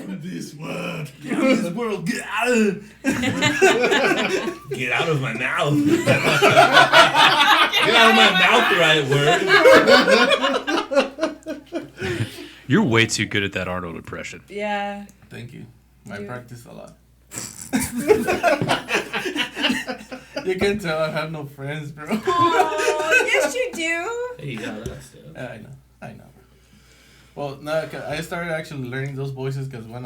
This world. Get out of this world. Get out of Get out of my mouth. Get out of my mouth, right word. You're way too good at that Arnold impression. Yeah. Thank you. I practice a lot. You can tell I have no friends, bro. Oh, yes you do. Hey, you got that stuff. I know. Well, no, I started actually learning those voices because when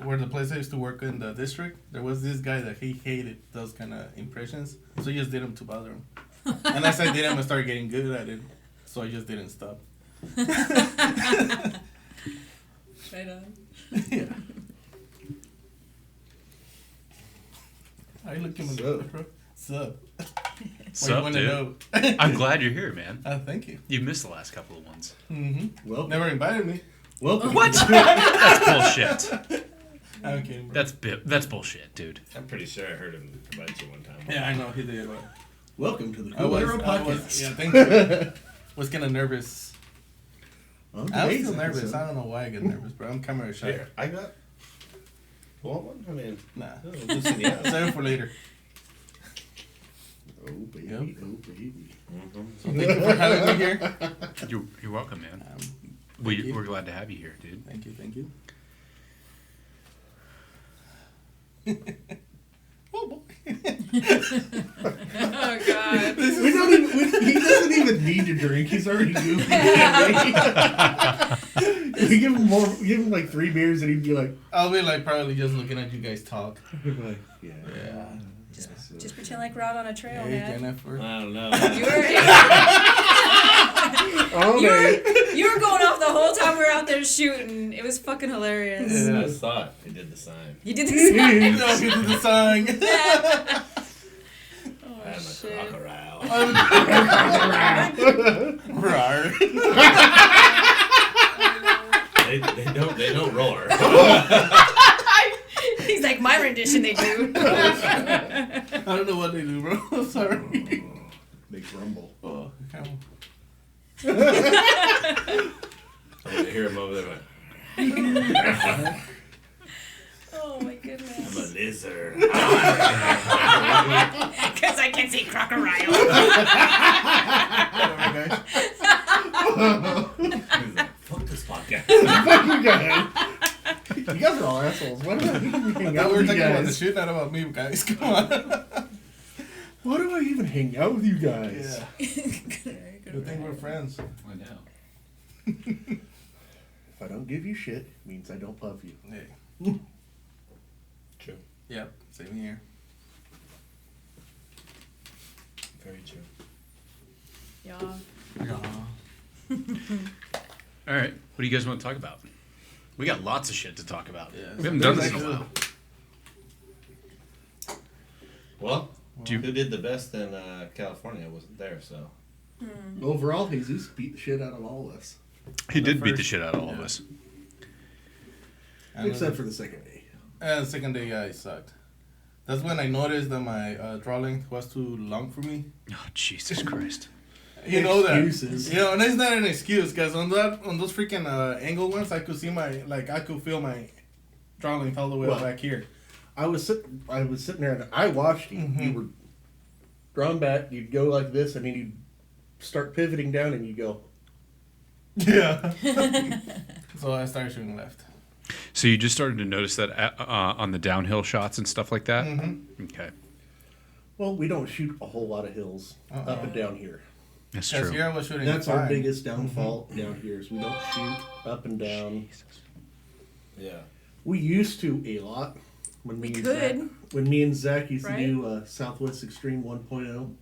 where the place I used to work in the district, there was this guy that he hated those kind of impressions, so he just did them to bother him. And as I did them, I started getting good at it, so I just didn't stop. Right on. Yeah. I look at my bro. Sup? Sup, dude? I'm glad you're here, man. Thank you. You missed the last couple of ones. Mm-hmm. Well, never invited me. Welcome. What? That's bullshit. I'm kidding, bro. That's bullshit, dude. I'm pretty sure I heard him invite you one time. Yeah, I know he did. Welcome to the I was, Podcast. yeah, thank you. Was kind of nervous. Okay, I was still nervous. I don't know why I get nervous, bro. I'm camera shy. Here, I got. Want one? I mean, Nah. Just in the ass. Save it for later. Oh baby, Yep. oh baby. So thank you for having me here. You're welcome, man. We're glad to have you here, dude. Thank you. Oh boy. Oh god. He doesn't even need to drink. He's already goofy. We give him like 3 beers and he'd be like, I'll be like probably just looking at you guys talk. he'd be like, yeah. Just pretend like we're out on a trail, Hey, man. Jennifer. I don't know. You were going off the whole time we were out there shooting. It was fucking hilarious. Yeah. I saw it. He did the sign. You did this. No, he did the song. Oh I'm a shit. crocodile. Rawr. They don't roar. He's like, my rendition they do. I don't know what they do, bro. Sorry. They grumble. Oh, okay. I hear him over there. Oh my goodness. I'm a lizard. Because I can see crocodile. He's like, fuck this podcast. Fuck you guys. You guys are all assholes. Why do I even hang Now out we're with you talking about the guys? shit, not about me, guys. Come on. Why do I even hang out with you guys? Good thing we're friends. I know. If I don't give you shit, it means I don't love you. Hey. True. Yep. Same here. Very true. Yeah. All right. What do you guys want to talk about? We got lots of shit to talk about. Yeah. We haven't done this in a while. Well, who did the best in California? I wasn't there, so. Overall, Jesus beat the shit out of all of us. He did beat the shit out of all of us. Except for the second day. The second day, yeah, it sucked. That's when I noticed that my draw length was too long for me. Oh, Jesus Christ. You know that. Excuses. You know, and it's not an excuse, because on those freaking angle ones, I could see I could feel my draw length all the way back here. I was sitting there and I watched you. Mm-hmm. You were drawn back. You'd go like this, and then you'd start pivoting down, and you go. Yeah. So I started shooting left. So you just started to notice that on the downhill shots and stuff like that? Mm-hmm. Okay. Well, we don't shoot a whole lot of hills up and down here. That's Because true. here I was shooting That's fine. our biggest downfall down here is we don't shoot up and down. Yeah. We used to a lot when We and could. Zach, when me and Zach used Right? to do Southwest Extreme 1.0.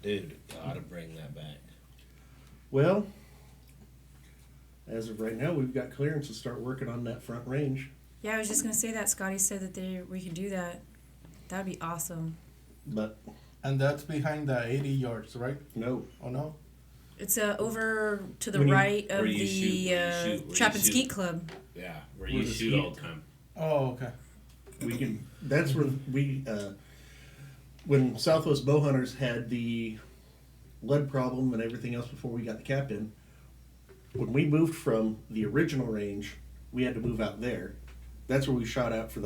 Dude, I ought to bring that back. Well, as of right now, we've got clearance to start working on that front range. Yeah, I was just gonna say that. Scotty said that we could do that. That'd be awesome. But And that's behind the 80 yards, right? no, Oh, no? It's over to the When you- right of where you the shoot, where you Trap and shoot. Skeet Club. Yeah, where Where you the shoot ski- all the time. Oh, okay. we can. That's where we. When Southwest Bowhunters had the lead problem and everything else before we got the cap in, when we moved from the original range, we had to move out there. That's where we shot out for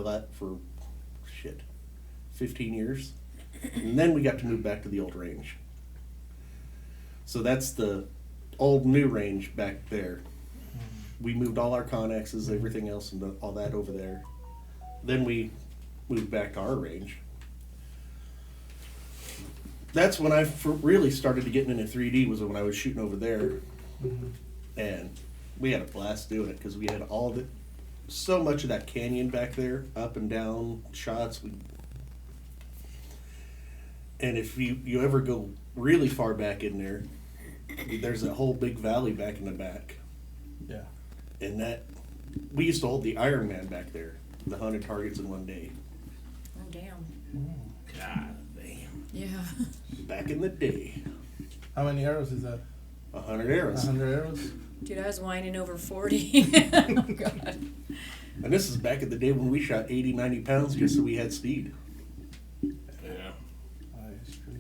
15 years. And then we got to move back to the old range. So that's the old new range back there. We moved all our connexes, everything else, and all that over there. Then we moved back to our range. That's when I really started to get into 3D, was when I was shooting over there. And we had a blast doing it because we had so much of that canyon back there, up and down shots. And if you ever go really far back in there, there's a whole big valley back in the back. Yeah. And we used to hold the Iron Man back there, the 100 targets in one day. Oh, damn. God damn. Yeah. Back in the day. How many arrows is that? 100 arrows. 100 arrows? Dude, I was whining over 40. Oh, God. And this is back in the day when we shot 80, 90 pounds just so we had speed. Yeah. That's true.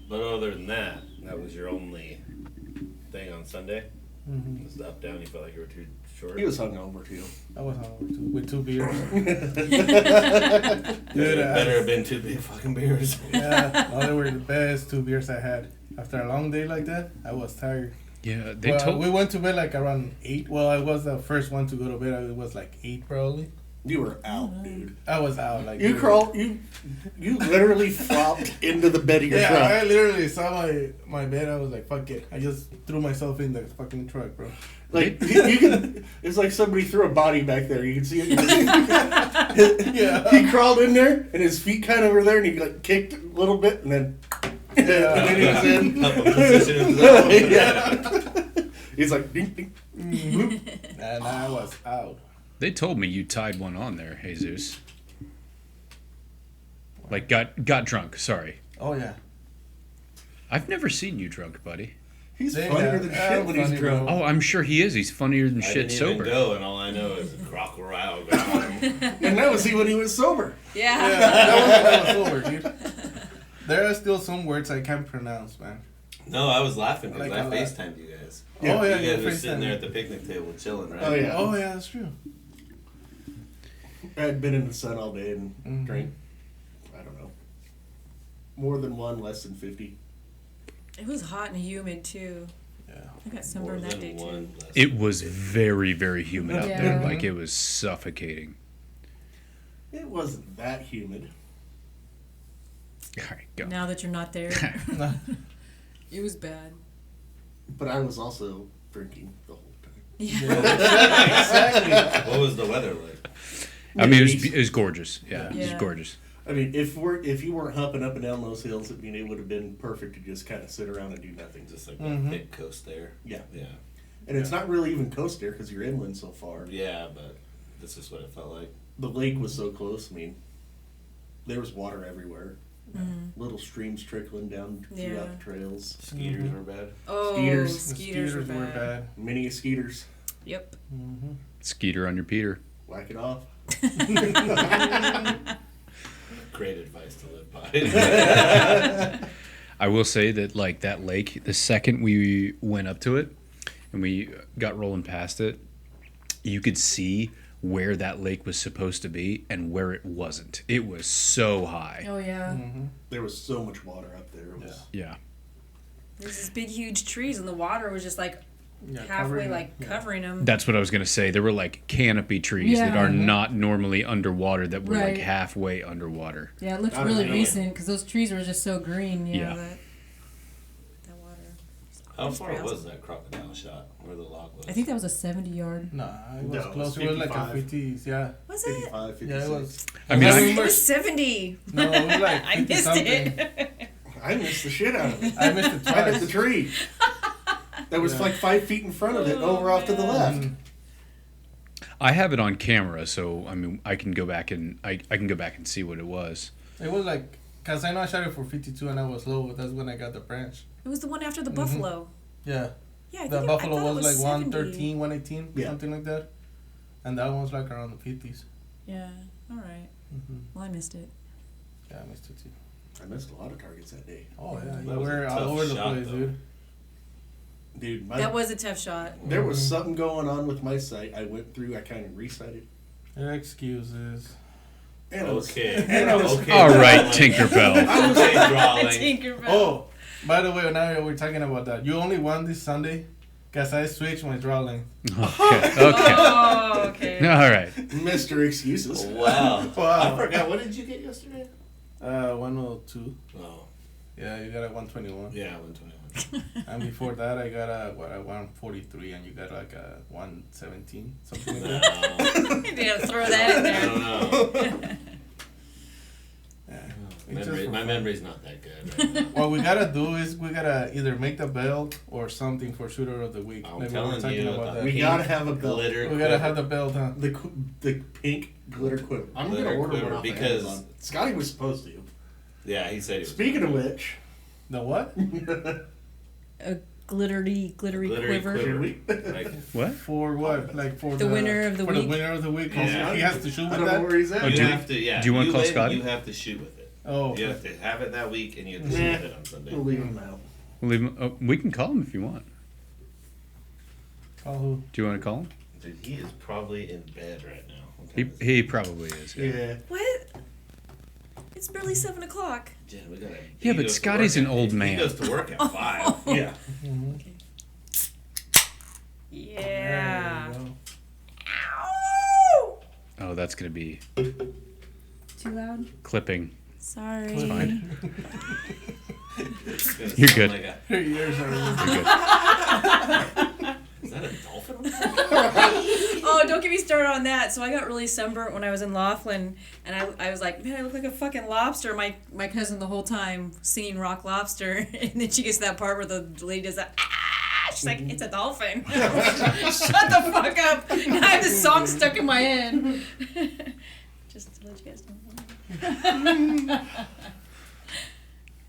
But other than that was your only thing on Sunday? Mm-hmm. Was the up down? You felt like you were too short? He was hungover too. I was hungover with 2 beers. Dude, better have been 2 big fucking beers. Yeah, well, they were the best 2 beers I had. After a long day like that, I was tired. Yeah, We went to bed like around 8. Well, I was the first one to go to bed. It was like 8 probably. You were out, dude. I was out like. You literally flopped into the bed of your Yeah, truck. I literally saw my bed. I was like, fuck it. I just threw myself in the fucking truck, bro. Like you can, it's like somebody threw a body back there. You can see it. Yeah. He crawled in there, and his feet kind of were there, and he like kicked a little bit, and then, and then he was in. Up a position himself. Yeah. He's like, ding, ding. And I was out. They told me you tied one on there, Jesus. Like got drunk. Sorry, Oh yeah. I've never seen you drunk, buddy. He's They funnier have- than shit when he's funny, drunk. bro. Oh, I'm sure he is. He's funnier than I shit didn't even sober. go, and all I know is crocodile got on him. And that was he when he was sober. Yeah. Yeah, that was over, dude. There are still some words I can't pronounce, man. No, I was laughing because Like I a lot. FaceTimed you guys. Yeah. Oh yeah, You guys were FaceTime. sitting there at the picnic table chilling, right? Oh yeah. Oh yeah, that's true. I'd been in the sun all day and Mhm. drank, I don't know, more than one, less than 50. It was hot and humid, too. Yeah. I got More sunburned that than day, too. one. Less It than was 50. very, very humid out there. Yeah. Like it was suffocating. It wasn't that humid. All right, go. Now that you're not there, it was bad. But I was also drinking the whole time. Yeah. Exactly. What was the weather like? I mean, it was gorgeous. Yeah, it was Yeah. gorgeous. I mean, if you weren't humping up and down those hills, I mean, it would have been perfect to just kind of sit around and do nothing. Just like Mhm. a thick coast there. Yeah. Yeah. And it's not really even coast there because you're inland so far. Yeah, but this is what it felt like. The lake was so close. I mean, there was water everywhere. Mm. Little streams trickling down throughout Yeah. the trails. Skeeters Mhm. were bad. Oh, Skeeters. The skeeters were bad. Many skeeters. Yep. Mm-hmm. Skeeter on your Peter. Whack it off. Great advice to live by. I will say that like that lake, the second we went up to it and we got rolling past it, you could see where that lake was supposed to be and where it wasn't. It was so high. Oh, yeah. Mm-hmm. There was so much water up there. It was, Yeah. There's these big, huge trees, and the water was just like Yeah, halfway, covering- yeah. covering them. That's what I was going to say. There were like canopy trees that Yeah. are not normally underwater that were like Right. halfway underwater. Yeah, it looked I really know. recent because those trees were just so green. Yeah. That water. How It's far pretty was awesome. that crocodile shot? Where the log was? I think that was a 70-yard. Nah, it was No, it close. was It was like a 55. 50s, yeah. Was it? 55, 56. Yeah, it was. I mean, I I, It remember- was 70. No, it was like 50 I missed something. it. I missed the shit out of it. I missed it I hit the twice. tree. That was Yeah. like 5 feet in front of it, over off to the left. Mm. I have it on camera, so I mean, I can go back and I can go back and see what it was. It was like, cause I know I shot it for 52 and I was low, but that's when I got the branch. It was the one after the Mhm. buffalo. Yeah, Yeah, I the think buffalo I thought it was like 70. 113, 118, Yeah. something like that, and that one was like around the 50s. Yeah, all right. Mm-hmm. Well, I missed it. Yeah, I missed it too. I missed a lot of targets that day. Oh yeah, That you was a were all tough over the shot, place, though. dude. Dude, That was a tough shot. there was something going on with my sight. I went through. I kind of resighted. Excuses. And I was, Okay. and I was, Okay. All right, Tinkerbell. Okay, drawing. Tinkerbell. Oh, by the way, now we're talking about that. You only won this Sunday because I switched my draw length. Okay. Oh, okay. All right. Mr. Excuses. Wow. Wow. I forgot. What did you get yesterday? 102. Oh, Yeah, you got a 121. yeah, 121. And before that, I got a 143, and you got like a 117, something like that. No. You gotta throw that in I there. don't know. Yeah. My memory's not that good right now. What we gotta do is we gotta either make the belt or something for shooter of the week. I'm Maybe telling we're talking you, about that. We gotta have a belt. Glitter We gotta have quiver. the belt, huh? The pink glitter quiver. I'm Glitter gonna order quiver, one off because- Amazon. Scotty was supposed to. Yeah, he said he was. Speaking of which, The what? A glittery Glittery quiver. should we? Like, What? For what? Like for The winner of the for week. the winner of the week. Yeah. He has to shoot I with don't know that. where he's at. Oh, you do- have to, yeah. do you wanna call win, Scotty? You have to shoot with it. Oh, You have to have it that week, and you have to Nah. shoot with it on Sunday. We'll leave him out. We'll leave him, we can call him if you want. call who? Do you want to call him? Dude, he is probably in bed right now. What He, time is it? he probably is. Yeah. What? It's barely 7 o'clock. Jen, we gotta, Yeah, he but goes to Scotty's work an at- old He man. goes to work at 5. Yeah. Mm-hmm. Yeah. There you go. Ow! Oh, that's going to be Too loud? clipping. Sorry. It's fine. It's gonna You're sound good. like a- Your ears are. You're good. is that a dolphin? Oh, don't get me started on that. So I got really sunburnt when I was in Laughlin, and I was like, man, I look like a fucking lobster. My cousin the whole time singing Rock Lobster, and then she gets to that part where the lady does that. Ah! She's like, it's a dolphin. Shut the fuck up. Now I have this song stuck in my head. Just to let you guys know.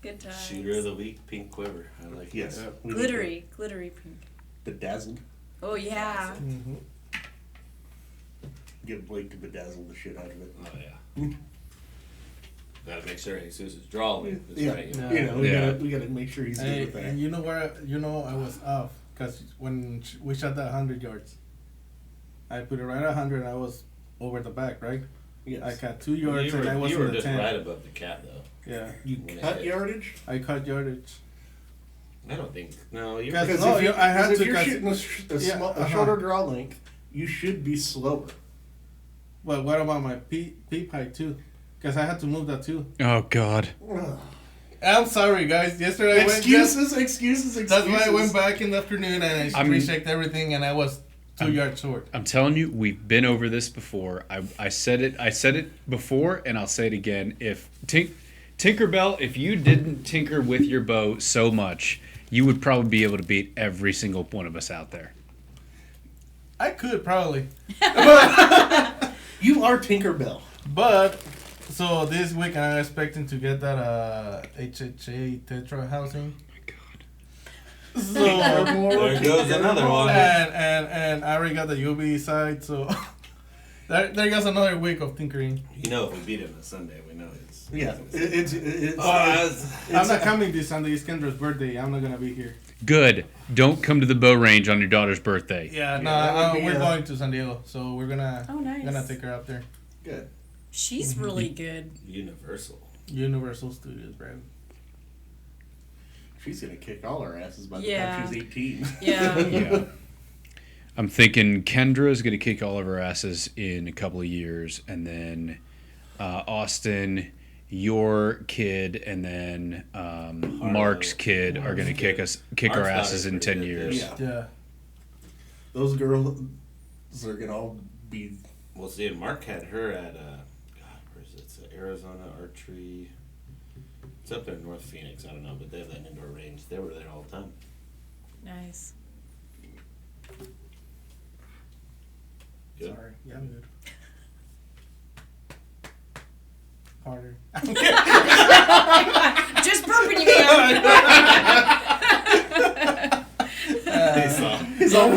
Good times. Shooter of the week, pink quiver. I like it. Yes. We need Glittery pink. to Bedazzled. Oh yeah. Mm-hmm. Get Blake to bedazzle the shit out of it. Oh yeah. Gotta make sure Jesus is drawing. That's Yeah. right. Yeah. You know, Yeah. we gotta make sure he's good with that. And you know where? You know I was off because when we shot that 100 yards, I put it right at 100. And I was over the back, right? Yes. I got 2 yards and I was you in were the just 10. right above the cat though. Yeah, You when cut it hit. yardage? I cut yardage. I don't think. No, you're. Guys, Because no, if, I had if to you're cut- shooting a Yeah, a shorter draw length, you should be slower. But what about my P pipe too? Because I had to move that too. Oh, God. I'm sorry, guys. Yesterday Excuses. That's why I went back in the afternoon and I I'm- rechecked everything and I was 2 yards short. I'm telling you, we've been over this before. I said it before, and I'll say it again. If Tinkerbell, if you didn't tinker with your bow so much, you would probably be able to beat every single one of us out there. I could probably. You are Tinkerbell. But so this week I'm expecting to get that HHA Tetra housing. So There goes another one. and I already got the UV side, so there goes another week of tinkering. You know, if we beat him on Sunday, we know it's. Yeah, it's it's I'm not coming this Sunday. It's Kendra's birthday. I'm not gonna be here. Good. Don't come to the bow range on your daughter's birthday. Yeah, that would be, we're going to San Diego, so we're gonna Oh, nice. gonna take her up there. good. She's really good. Universal. Universal Studios, bro. She's gonna kick all our asses by the Yeah. time she's 18. Yeah. Yeah. I'm thinking Kendra's going to kick all of her asses in a couple of years, and then Austin, your kid, and then Mark's kid are going to kick our Mark's asses in daughter's 10 pretty good, years. Yeah. Yeah. Those girls are gonna all be. We'll see. And Mark had her at God, where is it? It's Arizona Archery. It's up there in North Phoenix. I don't know, but they have that indoor range. They were there all the time. Nice. Good. Sorry. Yeah, I'm good. Harder. Just burping you, man. They saw. He's all.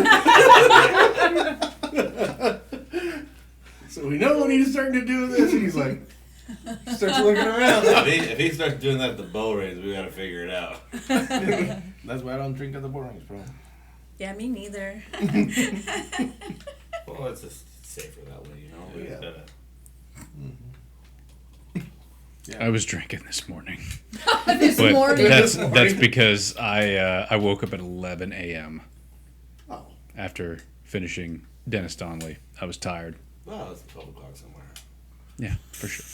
So we know when he's starting to do this, and he's like, starts looking around. If he starts doing that at the bow range, we gotta figure it out. That's why I don't drink at the Bowstrings, bro. Yeah, me neither. Well, it's just safer that way, you know. We Yeah. gotta- I was drinking this morning, This but morning. that's because I woke up at 11 a.m. Oh, after finishing Dennis Donnelly. I was tired. Well, it's 12 o'clock somewhere. Yeah, for sure.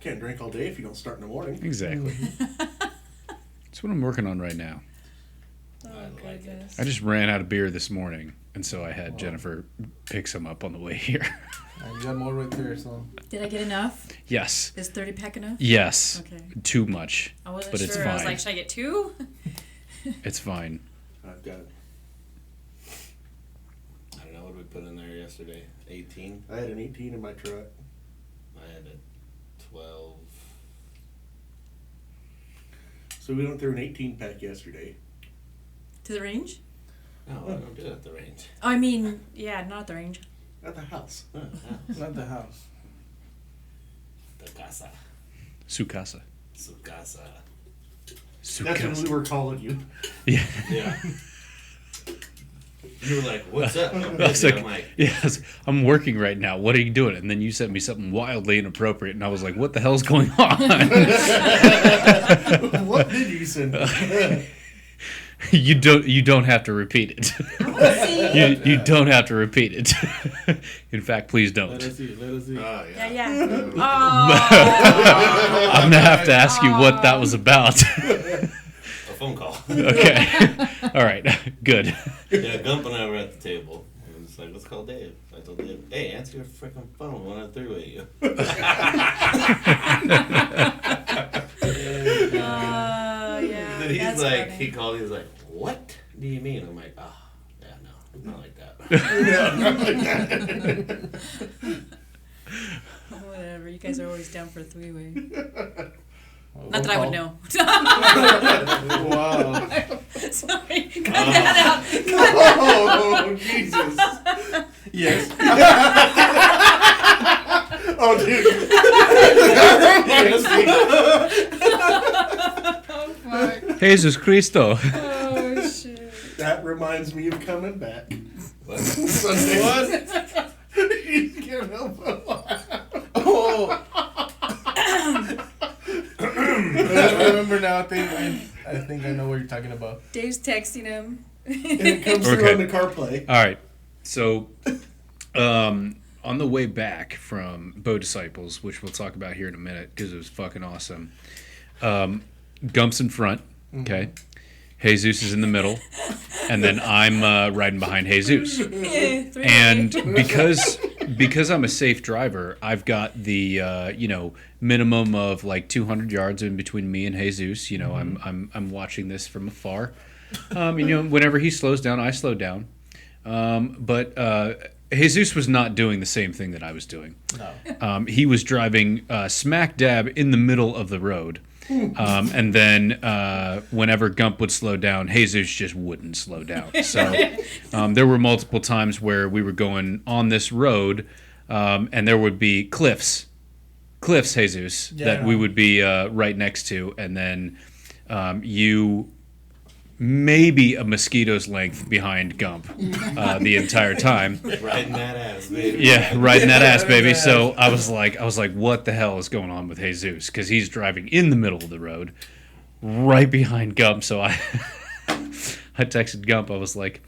can't drink all day if you don't start in the morning. Exactly. That's what I'm working on right now. Oh, I like it. goodness. I just ran out of beer this morning, and so I had Jennifer pick some up on the way here. You got more right there, so. Did I get enough? Yes. Is 30 pack enough? Yes. Okay. Too much. I wasn't But sure. it's I was fine. like, should I get 2? It's fine. I've got. I don't know what we put in there yesterday. 18. I had an 18 in my truck. I had a 12. So we went through an 18 pack yesterday. To the range? No, I don't do it at the range. Oh, I mean, yeah, not at the range. At the house. Oh, yeah. Not the house. The casa. Su casa. Su casa. Su That's what casa. we were calling you. Yeah. Yeah. You were like, what's up? I'm I was busy. like, I'm like, yes, I'm working right now. What are you doing? And then you sent me something wildly inappropriate, and I was like, what the hell's going on? What did you send me? You don't have to repeat it. you don't have to repeat it. In fact, please Let don't. us see. Let us see. oh, Yeah, yeah. yeah. Oh. I'm gonna have to ask you what that was about. A phone call. Okay. All right. Good. Yeah, Gump and I were at the table. And it's like, let's call Dave. I told Dave, hey, answer your freaking phone. We'll have three-way you. Yeah. Then he's that's like, funny. he called, he was like, what do you mean? I'm like, oh, yeah, no, not like that. Whatever. You guys are always down for a 3-way. Oh, Not that I would know. Wow. Sorry. Cut that out. Oh, Jesus. Yes. Oh, dude. Oh, fuck. Jesus Cristo. Oh, shit. That reminds me of coming back. What? Sunday. What? You can't help but laugh. Oh. I remember now. I think I know what you're talking about. Dave's texting him. And it comes through Okay. on the CarPlay. All right. So, on the way back from Bow Disciples, which we'll talk about here in a minute because it was fucking awesome. Gump's in front. Okay. Jesus is in the middle, and then I'm riding behind Jesus. Three-way. And because I'm a safe driver, I've got the minimum of like 200 yards in between me and Jesus. You know, I'm watching this from afar. Whenever he slows down, I slow down. But Jesus was not doing the same thing that I was doing. No. He was driving smack dab in the middle of the road. And then whenever Gump would slow down, Jesus just wouldn't slow down. So there were multiple times where we were going on this road, and there would be cliffs, Jesus, Yeah, that we would be right next to, and then you maybe a mosquito's length behind Gump the entire time. Riding that ass, baby. Yeah, riding that ass, baby. So I was like, what the hell is going on with Jesus? Because he's driving in the middle of the road, right behind Gump. So I texted Gump. I was like,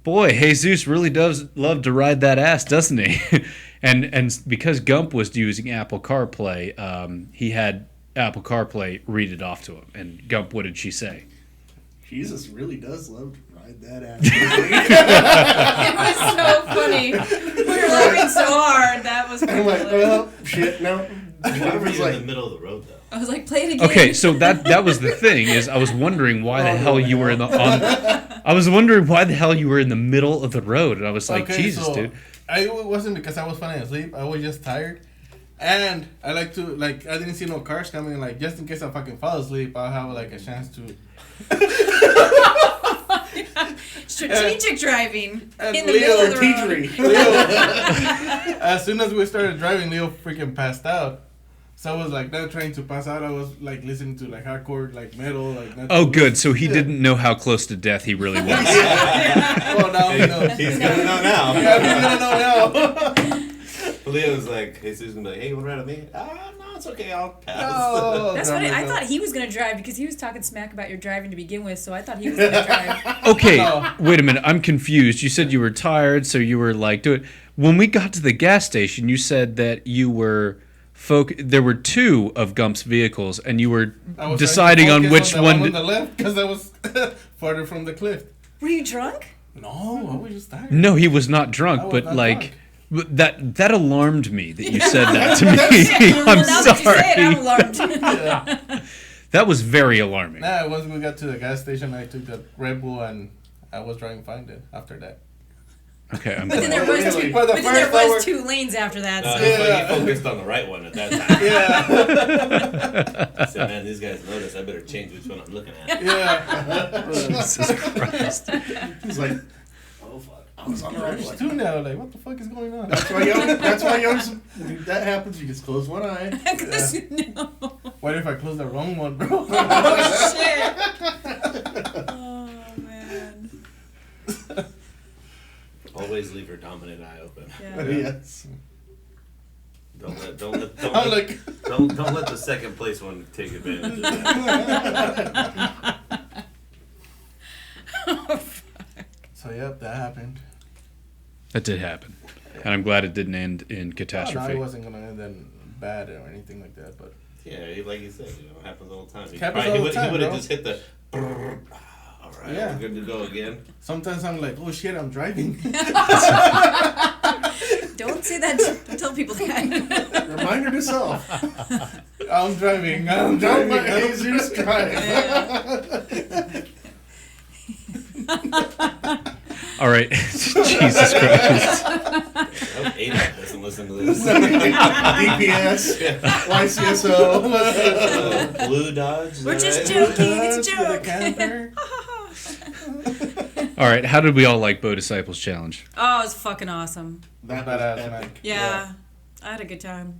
boy, Jesus really does love to ride that ass, doesn't he? and because Gump was using Apple CarPlay, he had Apple CarPlay read it off to him. And Gump, what did she say? Jesus really does love to ride that ass. It was so funny. We were laughing so hard. That was I'm like, hilarious. well, shit, no. Why were Jennifer's you in like, the middle of the road, though? I was like, play it again. Okay, so that was the thing is I was wondering why the hell you were in the I was wondering why the hell you were in the middle of the road, and I was like, Jesus, so dude. It wasn't because I was falling asleep. I was just tired. And I like to, I didn't see no cars coming. Like, just in case I fucking fall asleep, I'll have, a chance to. Strategic driving and in the middle of the road. teachery. As soon as we started driving, Leo freaking passed out. So I was like not trying to pass out. I was like listening to like hardcore, like metal, like. Not Oh, too good. much. So he didn't know how close to death he really was. Oh, now he knows. He's gonna know now. Yeah, he's gonna know now. Leo was like, Jesus gonna be like, hey, you wanna ride with me? No, it's okay, I'll pass. No. That's funny. I thought he was gonna drive because he was talking smack about your driving to begin with, so I thought he was gonna drive. Okay, No. wait a minute. I'm confused. You said you were tired, so you were like, do it. When we got to the gas station, you said that you were. There were two of Gump's vehicles, and you were I was deciding trying on to which focus one. on the left because I was farther from the cliff. Were you drunk? No, I was just tired. No, he was not I drunk, was but not like. drunk. But that alarmed me that you said that to me. Well, I'm now that you say it, I'm sorry. alarmed. That was very alarming. Nah, once we got to the gas station, I took the Red Bull and I was driving fine then after that. Okay, I'm But then glad. there was Really? two. For the But then there first hour- was 2 lanes after that. No, So. Yeah. he focused on the right one at that time. Yeah. I said, man, these guys notice. I better change which one I'm looking at. Yeah. Jesus Christ. He's like, oh fuck, I was on the right There's one. two now. Like, what the fuck is going on? That's why you always, when that happens, you just close one eye. No. What if I close the wrong one, bro? Oh shit. Oh man. Always leave your dominant eye open. Yeah. Yes. Don't I'm like, don't let the second place one take advantage of that. so yep, that happened. That did happen. And I'm glad it didn't end in Oh, no, catastrophe. it wasn't gonna end in bad or anything like that, but Yeah, like you said, it happens all the time. Happens all the time, He would have bro. just hit the. All right, Yeah. we're good to go again. sometimes I'm like, oh shit, I'm driving. Don't say that. Don't tell people that. Reminder to self. I'm driving. I'm Don't driving. let Jesus drive. All right. Jesus Christ. I hope ADAC doesn't listen to this. DPS, YCSO. Blue Dodge. is We're that just right? joking. It's a With joke. camper. All right. How did we all like Bo Disciples Challenge? Oh, it's fucking awesome. That was Badass, epic. man. Yeah. I had a good time.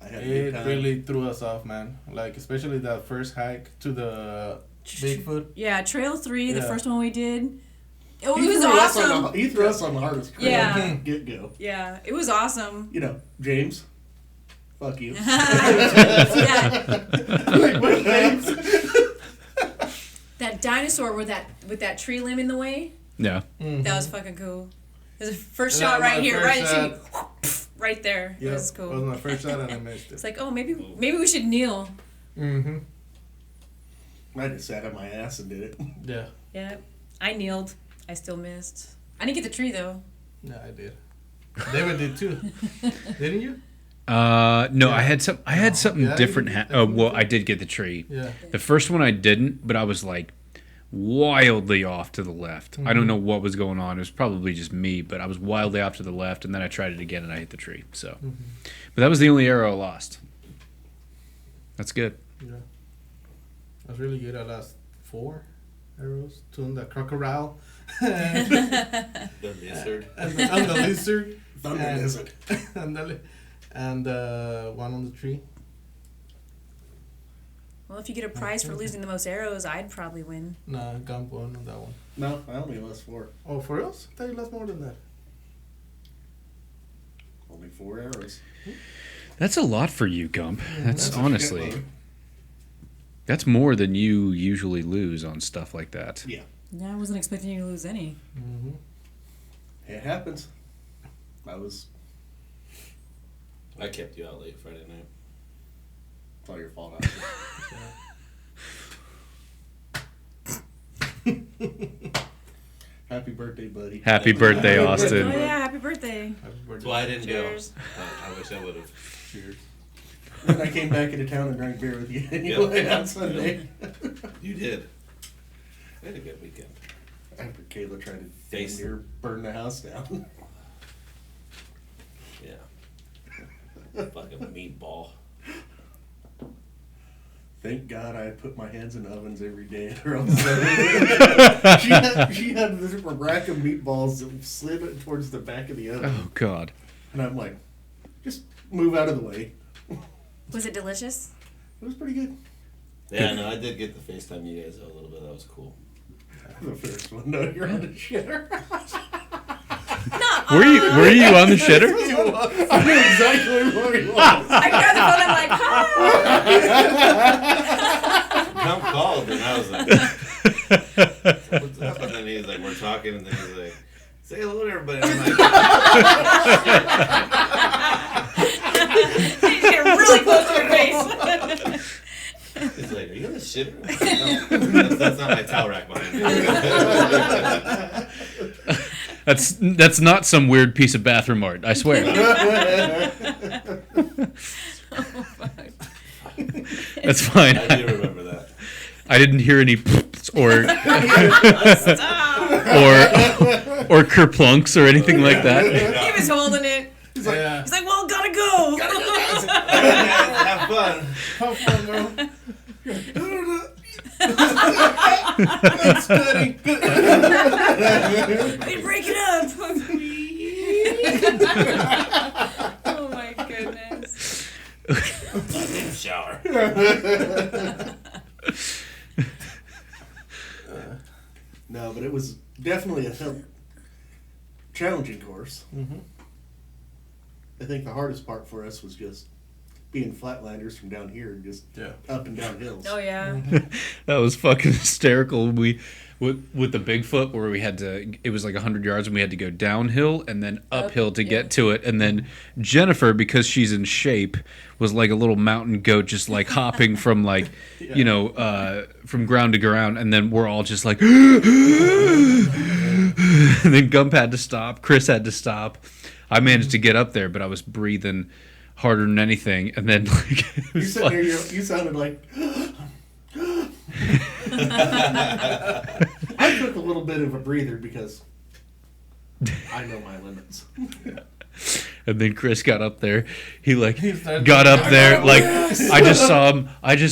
I had a good It time. really threw us off, man. Like, especially that first hike to the Bigfoot. Yeah, Trail 3, the Yeah. first one we did. It He was threw us on awesome. he threw us on the hardest crowd. Yeah. Get go. Yeah, it was awesome. You know, James. Fuck you. Yeah, Like, my face. that dinosaur with that tree limb in the way, Yeah. that was fucking cool. There's a first That shot was right my here, first right at you, right there. Yeah, It was that was cool. my first shot and I missed it. It's like, oh, maybe we should kneel. Mm-hmm. I just sat on my ass and did it. Yeah. Yeah, I kneeled. I still missed. I didn't get the tree though. Yeah, I did. David did too. Didn't you? No, Yeah. I had something Yeah, you different. did. Oh, well, I did get the tree. Yeah. The first one I didn't, but I was like wildly off to the left. I don't know what was going on. It was probably just me, but I was wildly off to the left, and then I tried it again and I hit the tree. So, but that was the only arrow I lost. That's good. Yeah. I was really good. I lost 4 arrows. 2 on the crocodile. and The lizard. on the lizard. Thunder And- lizard. and 1 on the tree. Well, if you get a prize for losing the most arrows, I'd probably win. Nah, Gump won on that one. No, I only lost 4. Oh, for reals? I thought you lost more than that. Only 4 arrows. That's a lot for you, Gump. That's That's a honestly, shitload. that's more than you usually lose on stuff like that. Yeah, Yeah, I wasn't expecting you to lose any. Mm-hmm. it happens. I kept you out late Friday night. It's all your fault. Happy birthday, buddy. Happy birthday, Oh Austin. yeah, happy birthday. Happy birthday. That's why I didn't Cheers. go. I wish I would have. Cheers. Then I came back into town and drank beer with you anyway on Sunday. You did. I had a good weekend. After Kayla tried to Face. damn near burn the house down. Yeah. Fucking meatball. Thank God I put my hands in ovens every day or else she had this rack of meatballs that slid it towards the back of the oven. Oh God. And I'm like, just move out of the way. Was it delicious? It was pretty good. Yeah, no, I did get the FaceTime you guys a little bit. That was cool. The first one, no, you're on the shitter. Were you on the shitter? I knew exactly where he was. I grabbed the phone and I'm like, hi. Gump called, and I was like, what's up? And then he's like, we're talking, and then he's like, say hello to everybody. And I'm like, You get really close to your face. he's like, are you on the shitter? No, that's not my towel rack behind me. That's not some weird piece of bathroom art, I swear. That's fine. I do remember that. I didn't hear any or or kerplunks or anything like that. He was holding it. He's like, well, gotta go. Have fun. Have fun, bro. It's good. They break it up. Oh my goodness. Take a shower. No, but it was definitely a challenging course. Mm-hmm. I think the hardest part for us was just being flatlanders from down here and just up and down hills. Oh yeah. That was fucking hysterical. We with the Bigfoot where we had to, it was like 100 yards and we had to go downhill and then uphill to get to it. And then Jennifer, because she's in shape, was like a little mountain goat, just like hopping from like, you know, from ground to ground. And then we're all just like, and then Gump had to stop. Chris had to stop. I managed to get up there, but I was breathing harder than anything. And then like, it You was sitting there, you sounded like. I took a little bit of a breather because I know my limits. And then Chris got up there. He like started got up there. Like Yes. I just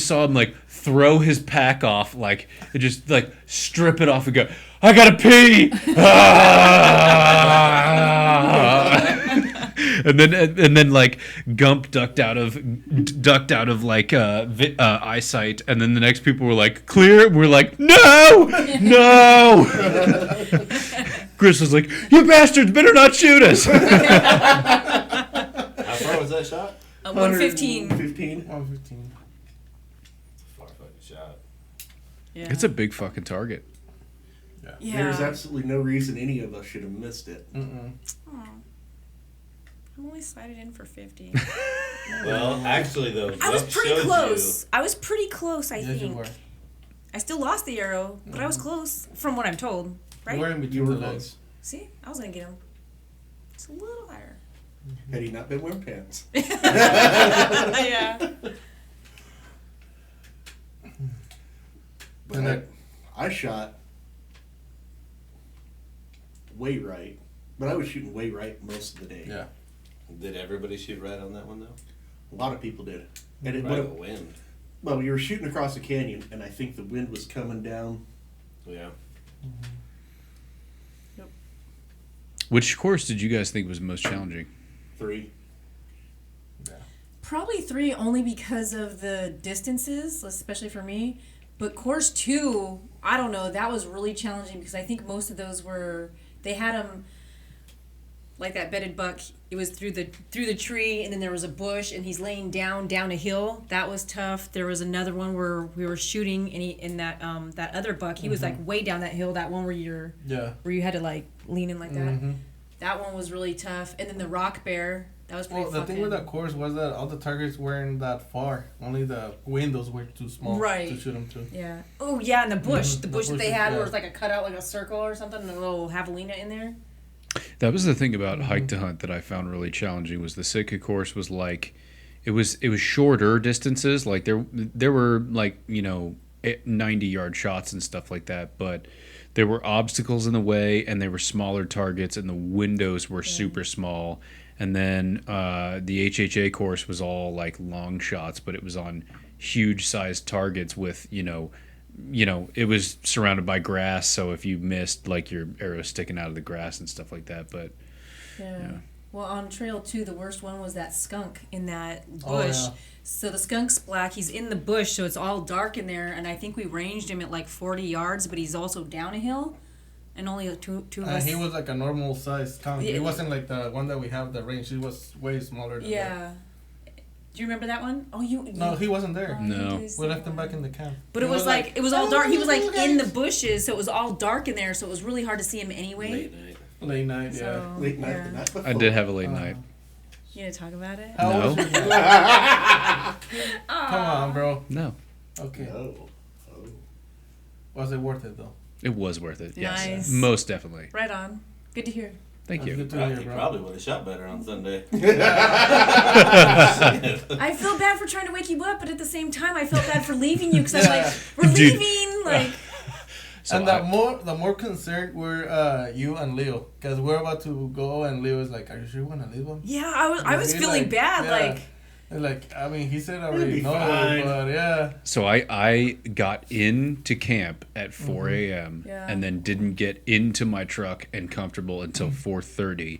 saw him like throw his pack off, like and just like strip it off and go, I gotta pee. Ah! And then like Gump ducked out of like eyesight, and then the next people were like clear. And we're like no. Chris was like, you bastards better not shoot us. How far was that shot? 115. 115. Far fucking shot. Yeah. It's a big fucking target. Yeah. There's absolutely no reason any of us should have missed it. Mm-mm. Aw. I'm only sighted in for 50. Well, actually, though, I was Gump pretty showed close. I was pretty close, I Yes, you think. were. I still lost the arrow, but I was close, from what I'm told. You were Right? in You between were the close. legs. See? I was gonna get him. It's a little higher. Had he not been wearing pants. Yeah. But And that- I shot way right. But I was shooting way right most of the day. Yeah. Did everybody shoot right on that one, though? A lot of people did. And it By the went, wind. well, we were shooting across a canyon, and I think the wind was coming down. Yeah. Which course did you guys think was most challenging? 3. Probably 3 only because of the distances, especially for me. But course 2, I don't know, that was really challenging because I think most of those were, they had them like that bedded buck. It was through the tree, and then there was a bush, and he's laying down a hill. That was tough. There was another one where we were shooting, and that other buck, he was like way down that hill. That one where you had to like lean in like that. Mm-hmm. That one was really tough. And then the rock bear, that was pretty. Well, the thing with that course was that all the targets weren't that far. Only the windows were too small Right. to shoot them to. Yeah. Oh yeah, and the bush, Mhm. the The bush that they bushes, had, yeah. where it's like a cutout, like a circle or something, and a little javelina in there. That was the thing about hike to hunt that I found really challenging was the Sitka course was like, it was shorter distances. Like there were like, 90-yard shots and stuff like that, but there were obstacles in the way and they were smaller targets and the windows were super small. And then the HHA course was all like long shots, but it was on huge sized targets with, it was surrounded by grass, so if you missed, like your arrow sticking out of the grass and stuff like that. But Yeah. Well, on trail 2, the worst one was that skunk in that bush. Oh, yeah. So the skunk's black. He's in the bush, so it's all dark in there. And I think we ranged him at like 40 yards, but he's also down a hill. And only two of us. He was like a normal size skunk. Yeah. He wasn't like the one that we have the range. He was way smaller than that. Yeah. Do you remember that one? Oh, No, he wasn't there. No. We left him back in the camp. But it was like, it was all dark. He was like in the bushes, so it was all dark in there, so it was really hard to see him anyway. Late night. Late night, yeah. So, Late night, yeah. the night before. I did have a late night. You gonna talk about it? How No. old was your dad? Come on, bro. No, Okay. No. Oh. Was it worth it though? it was worth it. Yes, Nice. most definitely. Right on. Good to hear. Thank That's you. good to hear, He bro. probably would have shot better on Sunday. I feel bad for trying to wake you up, but at the same time, I felt bad for leaving you because I'm like, we're Dude. leaving. Like, So And the more concerned were you and Leo, because we're about to go, and Leo is like, "Are you sure you want to leave him?" yeah, I was He's feeling like, bad. yeah. Like, And like, I mean, he said It'll already be no, fine. but yeah. So I got into camp at 4 a.m. Yeah. and then didn't get into my truck and comfortable until 4:30.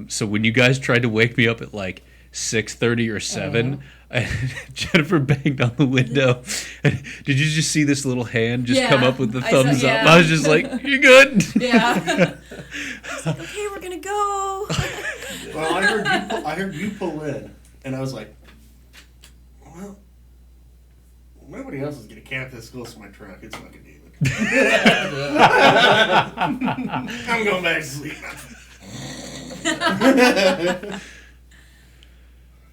So when you guys tried to wake me up at like 6:30 or 7, Jennifer banged on the window. And did you just see this little hand just come Yeah, up with the I saw- thumbs up? yeah. I was just like, "You good?" yeah. I was like, okay, we're gonna go. Well, I heard you pull in, and I was like, well, nobody else is gonna camp this close to my truck. It's fucking David. I'm going back to sleep.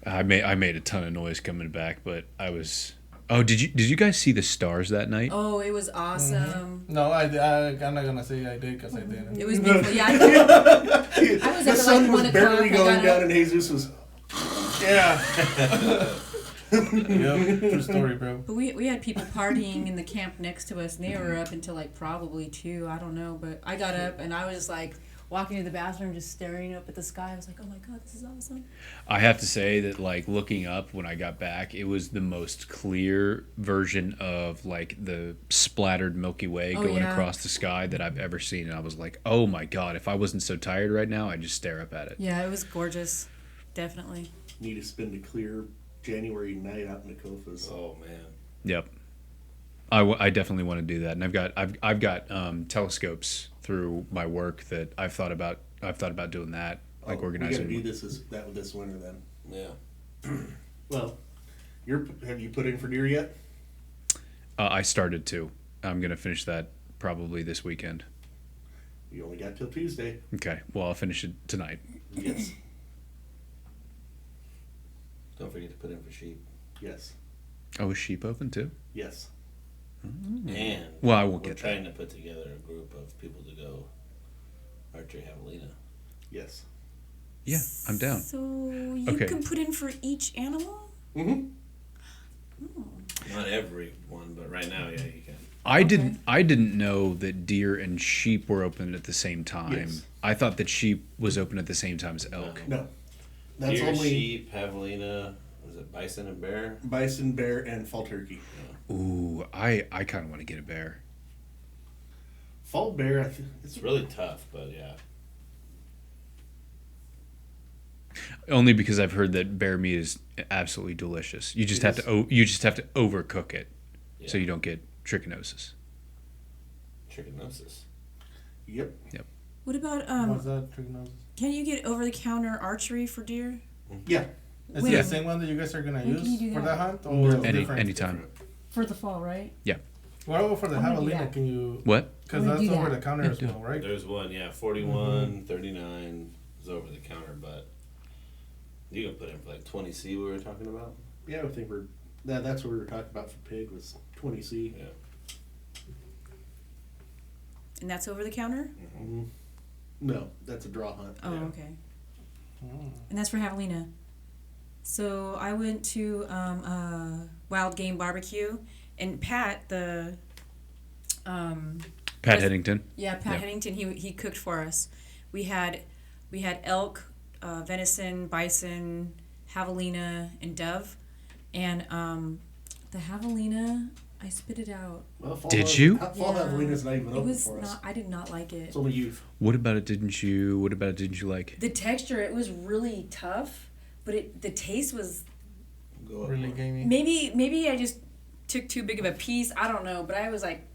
I made a ton of noise coming back, but I was. Oh, did you guys see the stars that night? Oh, it was awesome. No, I'm not gonna say I did because I didn't. It was beautiful. Yeah, I was The up at sun like was 1 o'clock. barely I going got down, up. and Jesus was. Yeah. Yep, true story, bro. But we had people partying in the camp next to us, and they were up until like probably 2. I don't know, but I got up and I was like walking to the bathroom, just staring up at the sky. I was like, oh my god, this is awesome. I have to say that, like, looking up when I got back, it was the most clear version of like the splattered Milky Way Oh, going yeah. across the sky that I've ever seen. And I was like, oh my god, if I wasn't so tired right now, I'd just stare up at it. Yeah, it was gorgeous. Definitely. Need to spend a clear January night out in the Kofas. Oh man. Yep. I definitely want to do that, and I've got telescopes through my work that I've thought about doing that, like organizing. We gotta do this winter then. Yeah. Well, have you put in for deer yet? I started to. I'm gonna finish that probably this weekend. You only got till Tuesday. Okay. Well, I'll finish it tonight. Yes. Don't forget to put in for sheep. Yes. Oh, is sheep open too? Yes. And Well, I won't we're get trying to put together a group of people to go Archery Javelina. Yes. Yeah, I'm down. So you Okay. can put in for each animal? Mm-hmm. Not every one, but right now, yeah, you can. I didn't know that deer and sheep were open at the same time. Yes. I thought that sheep was open at the same time as elk. No. That's Deer, only sheep, Javelina, was it bison and bear? bison, bear, and fall turkey. Ooh, I kind of want to get a bear. Fall bear, It's really tough, but yeah. Only because I've heard that bear meat is absolutely delicious. You just It have is. to you just have to overcook it, so Yeah. you don't get trichinosis. Trichinosis. Yep. What about What's that? Trichinosis? can you get over the counter archery for deer? Yeah. Is When- it the same one that you guys are gonna when can you use do for that? the hunt, or it's different? Anytime. For the fall, right? Well, for the I'm gonna do javelina, that. can you? What? Because I'm gonna that's do over that. the counter Yeah, as do well, right? There's one, yeah, 41, 39 is over the counter, but you can put in for like 20C we were talking about. Yeah, I think that's what we were talking about for pig was 20C. Yeah. And that's over the counter? Mm-hmm. No, that's a draw hunt. Oh, Yeah. okay. And that's for javelina. So I went to Wild Game Barbecue, and Pat, the Pat Headington. yeah, Pat Headington, he cooked for us. We had elk, venison, bison, javelina, and dove. And the javelina I spit it out. Well, Did you? Fall Javelina's not even It open was for us. not. I did not like it. It's only youth. What about it didn't you like? The texture, it was really tough, but the taste was Go up Really more. gamey. maybe I just took too big of a piece. I don't know, but I was like,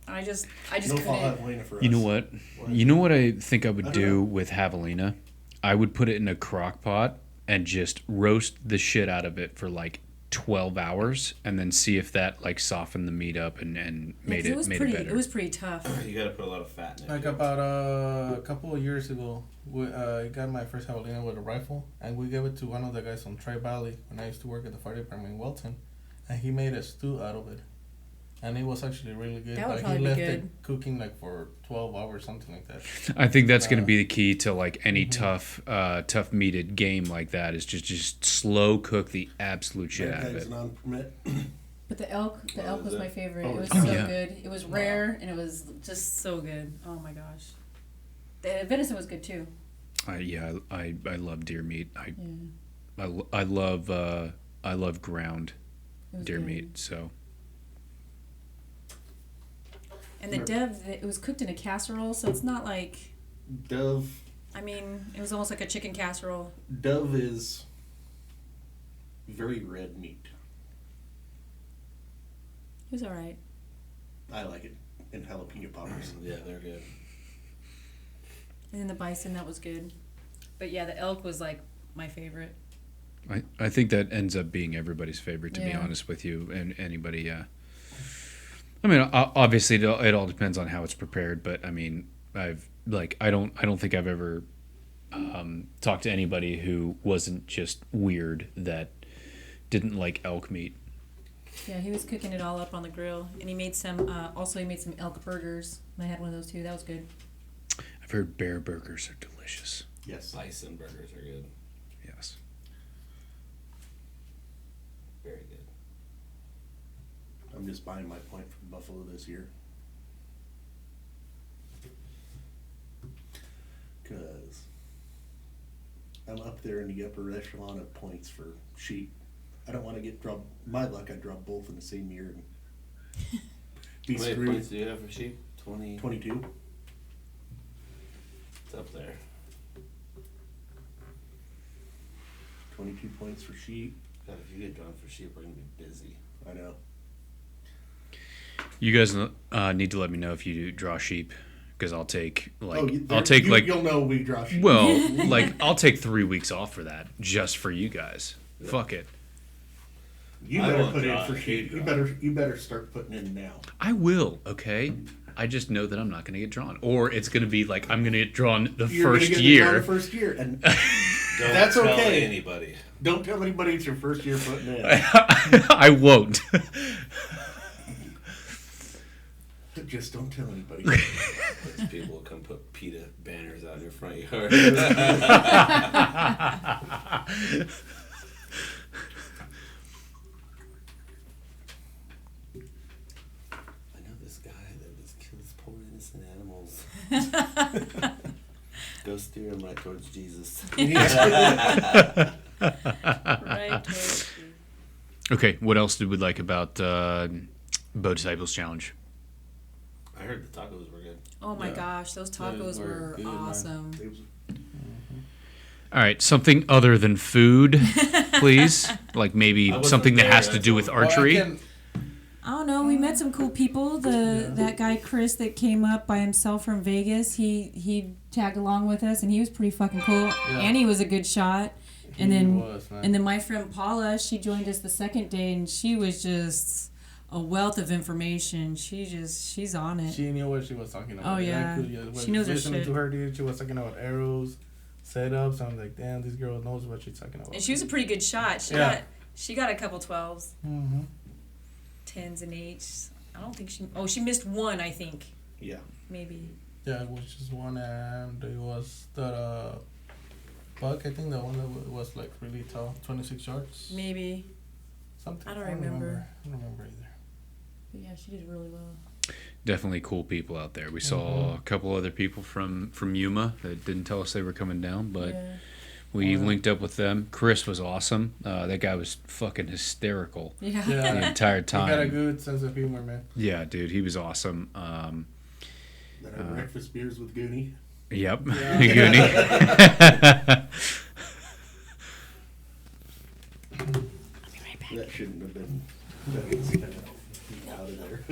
I just No Fall couldn't. Javelina for us. You know what? You know what I think I I would don't do know. with javelina? I would put it in a crock pot and just roast the shit out of it for like 12 hours and then see if that like softened the meat up and made it pretty. better. It was pretty tough. You gotta put a lot of fat in it. Like about a couple of years ago, I got my first javelina with a rifle, and we gave it to one of the guys from Tri Valley when I used to work at the fire department in Welton, and he made a stew out of it, and it was actually really good. That would Like probably he be left good. it cooking like for 12 hours, something like that. I think that's going to be the key to like any tough meated game like that is just slow cook the absolute shit out of Redhead's it. non-permit. But the elk was my favorite. Oh, It was oh, so yeah. good. It was rare and it was just so good. Oh my gosh. The venison was good too. I love deer meat. Yeah. I love ground It was deer good. meat. So And the dev, it was cooked in a casserole, so it's not like, Dove I mean, it was almost like a chicken casserole. is very red meat. It was alright. I like it. And jalapeno poppers. Yeah, they're good. And then the bison, that was good. But yeah, the elk was like my favorite. I think that ends up being everybody's favorite, to be Yeah. honest with you, and anybody. I mean, obviously, it all depends on how it's prepared. But I mean, I don't think I've ever talked to anybody who wasn't just weird that didn't like elk meat. Yeah, he was cooking it all up on the grill. And he made some, he made some elk burgers. And I had one of those too. That was good. I've heard bear burgers are delicious. Yes. Bison burgers are good. Yes. Very good. I'm just buying my point from Buffalo this year. Because I'm up there in the upper echelon of points for sheep. I don't want to get dropped. My luck, I drop both in the same year and be How many screwed. points do you have for sheep? 20. 22. It's up there. 22 points for sheep. God, if you get drawn for sheep, we're gonna be busy. I know. You guys need to let me know if you do draw sheep, because I'll take You'll know we draw sheep. well, like I'll take 3 weeks off for that, just for you guys. Yeah. Fuck it. You I better won't put draw in for it. sheep. You You better start putting in now. I will, okay? I just know that I'm not going to get drawn. Or it's going to be like I'm going to get drawn the You're first gonna get drawn year. the first year, and Don't That's tell okay. anybody. don't tell anybody it's your first year putting in. I won't. Just don't tell anybody. Those people will come put PETA banners out in your front yard. I know this guy that just kills poor innocent animals. Go steer him right towards Jesus. Right. Okay, what else did we like about Bow Disciples Challenge? I heard the tacos were good. Oh my Yeah. gosh, those tacos Those were were good, man. awesome. It was- All right, something other than food, please. Like maybe I wasn't something that there, has to that's do all. with Well, I archery. can- I don't know. We met some cool people. That guy Chris that came up by himself from Vegas. He tagged along with us, and he was pretty fucking cool. Yeah. And he was a good shot. And He then was, man. and then my friend Paula, she joined us the second day, and she was just a wealth of information. She's on it. She knew what she was talking about. Oh, yeah. She knows her listening shit. to her, dude, she was talking about arrows, setups. I'm like, damn, this girl knows what she's talking about. And she was a pretty good shot. Yeah. She got a couple 12s, Mm-hmm. 10s, and 8s. I don't think she missed one. I think yeah. maybe. Yeah, which is one, and it was the buck. I think the one that was like really tall, 26 yards. Maybe. Something. I don't remember. I don't remember either. But yeah, she did really well. Definitely cool people out there. We saw a couple other people from Yuma that didn't tell us they were coming down, but Yeah. We linked up with them. Chris was awesome. That guy was fucking hysterical Yeah. the entire He got a time. good sense of humor, man. Yeah, dude, he was awesome. Then our breakfast beers with Goonie. Yep. Yeah. Goonie. That shouldn't have been. That was kind of out of there.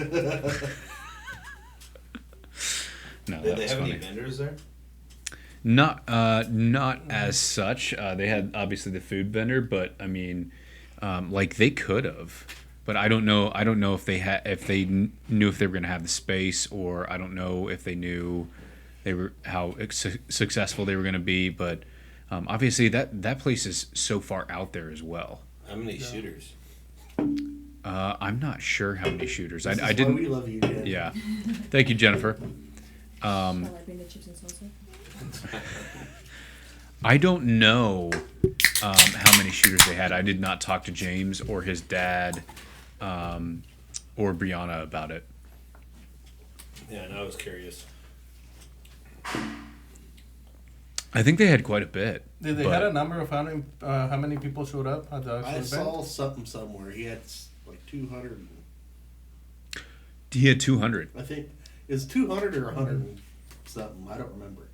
No, Did that they was have funny. any vendors there? Not as such. They had obviously the food vendor, but I mean, like they could have, but I don't know. I don't know if they knew if they were going to have the space, or I don't know if they knew how successful they were going to be. But obviously that place is so far out there as well. How many shooters? I'm not sure how many shooters. This is I why didn't. we love you, Jen. Yeah. Thank you, Jennifer. I like being the chips and salsa. I don't know how many shooters they had. I did not talk to James or his dad or Brianna about it. Yeah, no, I was curious. I think they had quite a bit. Did they but had a number of how many people showed up at the actual I event? saw something somewhere. He had like 200. He had 200. I think is 200 or 100 and something. I don't remember.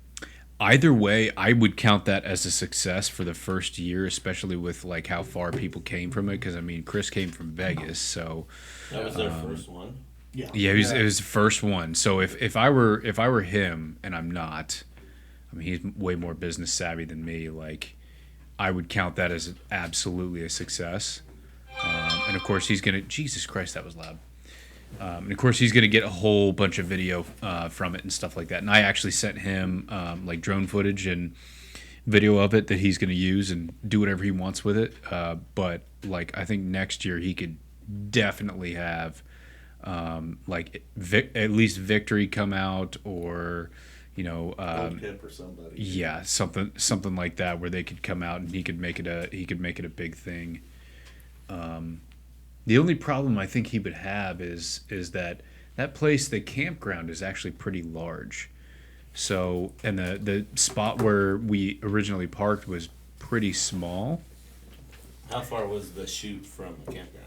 Either way, I would count that as a success for the first year, especially with like how far people came from it. Because I mean, Chris came from Vegas, so That was their first one. Yeah. yeah, it was the first one. So if I were him, and I'm not, I mean, he's way more business savvy than me. Like, I would count that as absolutely a success. And of course, he's gonna. Jesus Christ, that was loud. And of course, he's gonna get a whole bunch of video from it and stuff like that. And I actually sent him like drone footage and video of it that he's gonna use and do whatever he wants with it. But like, I think next year he could definitely have like at least Victory come out, or you know, Old Tip or somebody. yeah, something like that, where they could come out and he could make it a big thing. The only problem I think he would have is that place, the campground, is actually pretty large. So, and the spot where we originally parked was pretty small. How far was the shoot from the campground?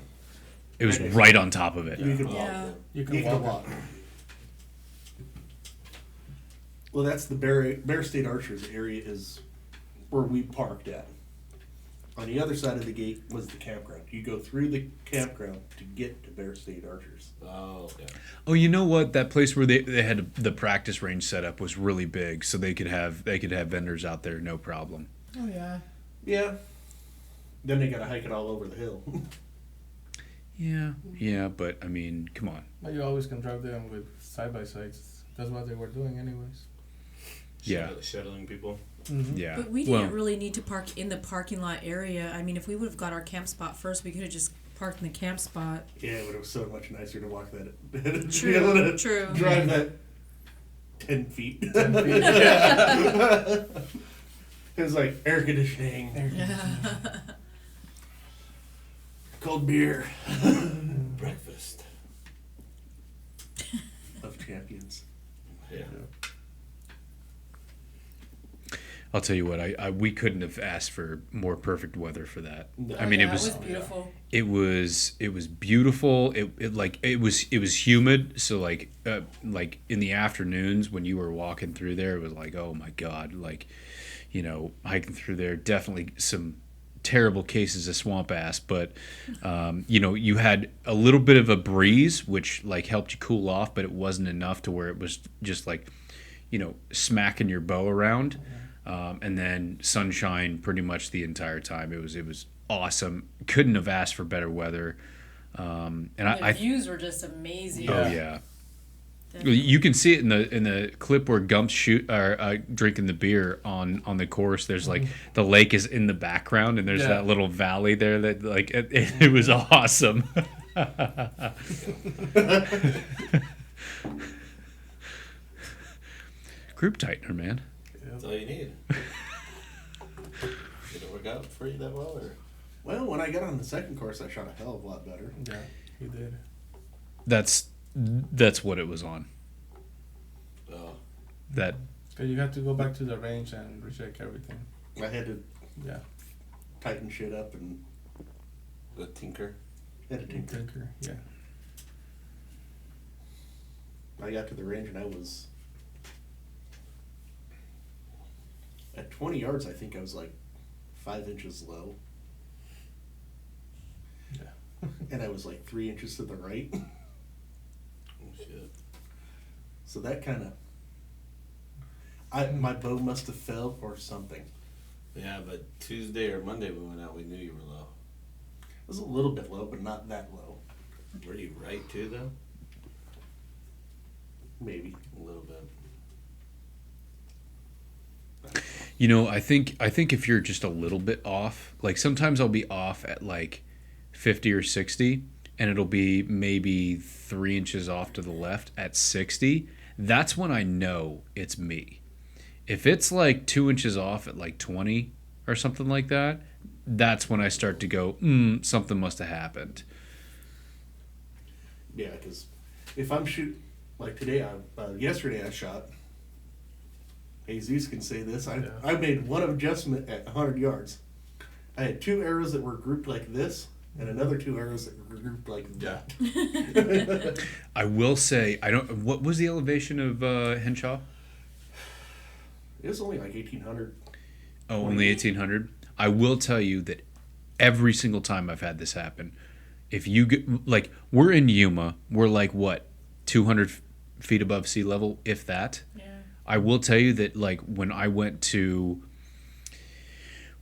It was right on top of it. You could walk. Yeah. You You can could walk. walk. Well, that's the Bear State Archers area is where we parked at. On the other side of the gate was the campground. You go through the campground to get to Bear State Archers. Oh, okay. Oh, you know what? That place where they had the practice range set up was really big, so they could have vendors out there, no problem. Oh yeah. Yeah. Then they gotta hike it all over the hill. Yeah, but I mean, come on. But you always can drive them with side-by-sides. That's what they were doing anyways. Yeah. Shuttling people. Mm-hmm. Yeah. But we didn't really need to park in the parking lot area. I mean, if we would have got our camp spot first, we could have just parked in the camp spot. Yeah, but it was so much nicer to walk that. To be True, able to true. drive that 10 feet. 10 feet. It was like air conditioning, cold beer Breakfast. of champions. Yeah. I'll tell you what, we couldn't have asked for more perfect weather for that. No. I mean, yeah, it was beautiful. it was beautiful. It was humid, so like in the afternoons when you were walking through there, it was like, oh my god, like, you know, hiking through there, definitely some terrible cases of swamp ass, but you know, you had a little bit of a breeze which like helped you cool off, but it wasn't enough to where it was just like, you know, smacking your bow around. And then sunshine pretty much the entire time. It was awesome. Couldn't have asked for better weather. And The views were just amazing. oh yeah, you can see it in the clip where Gump's drinking the beer on the course. There's like the lake is in the background, and there's that little valley there that like it was awesome. Group tightener, man. That's all you need. Did it work out for you that well, or? Well, when I got on the second course, I shot a hell of a lot better. Yeah, you did. That's what it was on. Oh. That Because you have to go back to the range and recheck everything. I had to Yeah. tighten shit up and The tinker. editing. Tinker. Yeah. I got to the range and I was at 20 yards. I think I was like 5 inches low, Yeah. and I was like 3 inches to the right. Oh shit. So that kind of, my bow must have fell or something. Yeah, but Tuesday or Monday we went out, we knew you were low. It was a little bit low, but not that low. Were you right too though? Maybe. A little bit. You know, I think if you're just a little bit off, like sometimes I'll be off at like 50 or 60, and it'll be maybe 3 inches off to the left at 60. That's when I know it's me. If it's like 2 inches off at like 20 or something like that, that's when I start to go, something must have happened. Yeah, because if I'm like today, yesterday I shot. Jesus can say this. I made one adjustment at 100 yards. I had 2 arrows that were grouped like this, and another 2 arrows that were grouped like that. I will say, what was the elevation of Henshaw? It was only like 1,800. Oh, only 1,800? I will tell you that every single time I've had this happen, if you get, like, we're in Yuma, we're like, what, 200 feet above sea level, if that? Yeah. I will tell you that, like, when I went to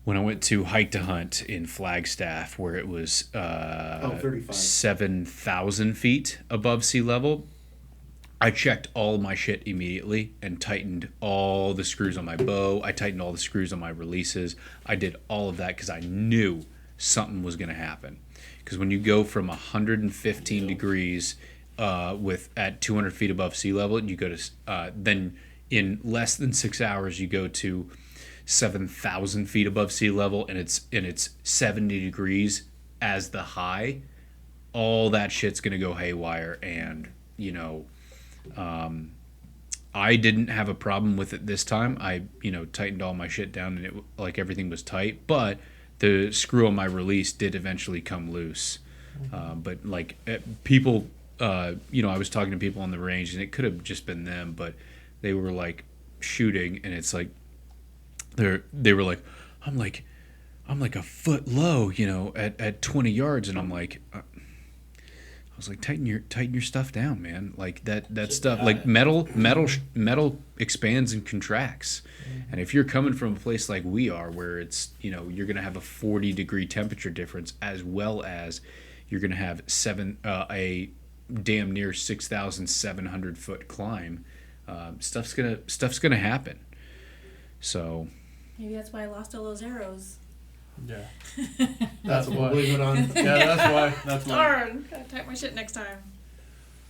hike to hunt in Flagstaff, where it was 35. 7,000 feet above sea level, I checked all my shit immediately and tightened all the screws on my bow. I tightened all the screws on my releases. I did all of that because I knew something was going to happen. Because when you go from 115 degrees at 200 feet above sea level, you go to then in less than 6 hours you go to 7,000 feet above sea level, and it's 70 degrees as the high. All that shit's going to go haywire, and you know. I didn't have a problem with it this time. I, tightened all my shit down, and everything was tight, but the screw on my release did eventually come loose. But people, I was talking to people on the range, and it could have just been them, but they were like shooting, and it's like they were like, I'm like a foot low, at 20 yards, and I'm like. I was like, tighten your stuff down, man. Like that stuff, like metal expands and contracts. And if you're coming from a place like we are, where it's, you're gonna have a 40-degree temperature difference, as well as you're gonna have a damn near 6,700 foot climb, stuff's gonna happen. So Maybe that's why I lost all those arrows. Yeah. That's what we're blaming on. Yeah, that's why. Darn, gotta type my shit next time.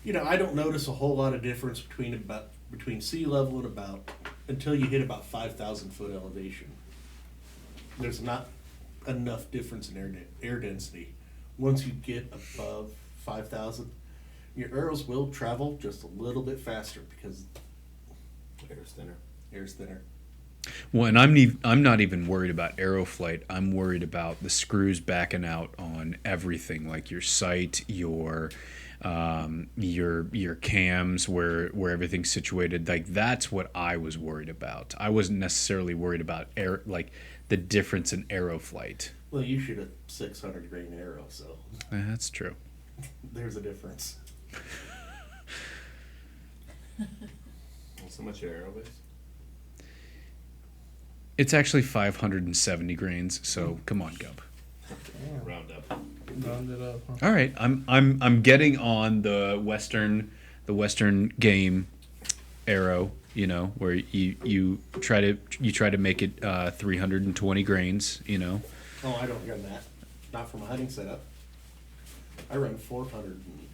I don't notice a whole lot of difference between sea level and until you hit about 5,000 foot elevation. There's not enough difference in air density. Once you get above 5,000, your arrows will travel just a little bit faster because air's thinner. Well, and I'm not even worried about arrow flight. I'm worried about the screws backing out on everything, like your sight, your cams, where everything's situated. Like that's what I was worried about. I wasn't necessarily worried about the difference in arrow flight. Well, you shoot a 600 grain arrow, so That's true. there's a difference. So much your arrow base? It's actually 570 grains. So come on, Gump. Round up. Round it up. Huh? All right, I'm getting on the western game arrow. Where you try to make it 320 grains. Oh, I don't run that. Not for my hunting setup. I run 400 and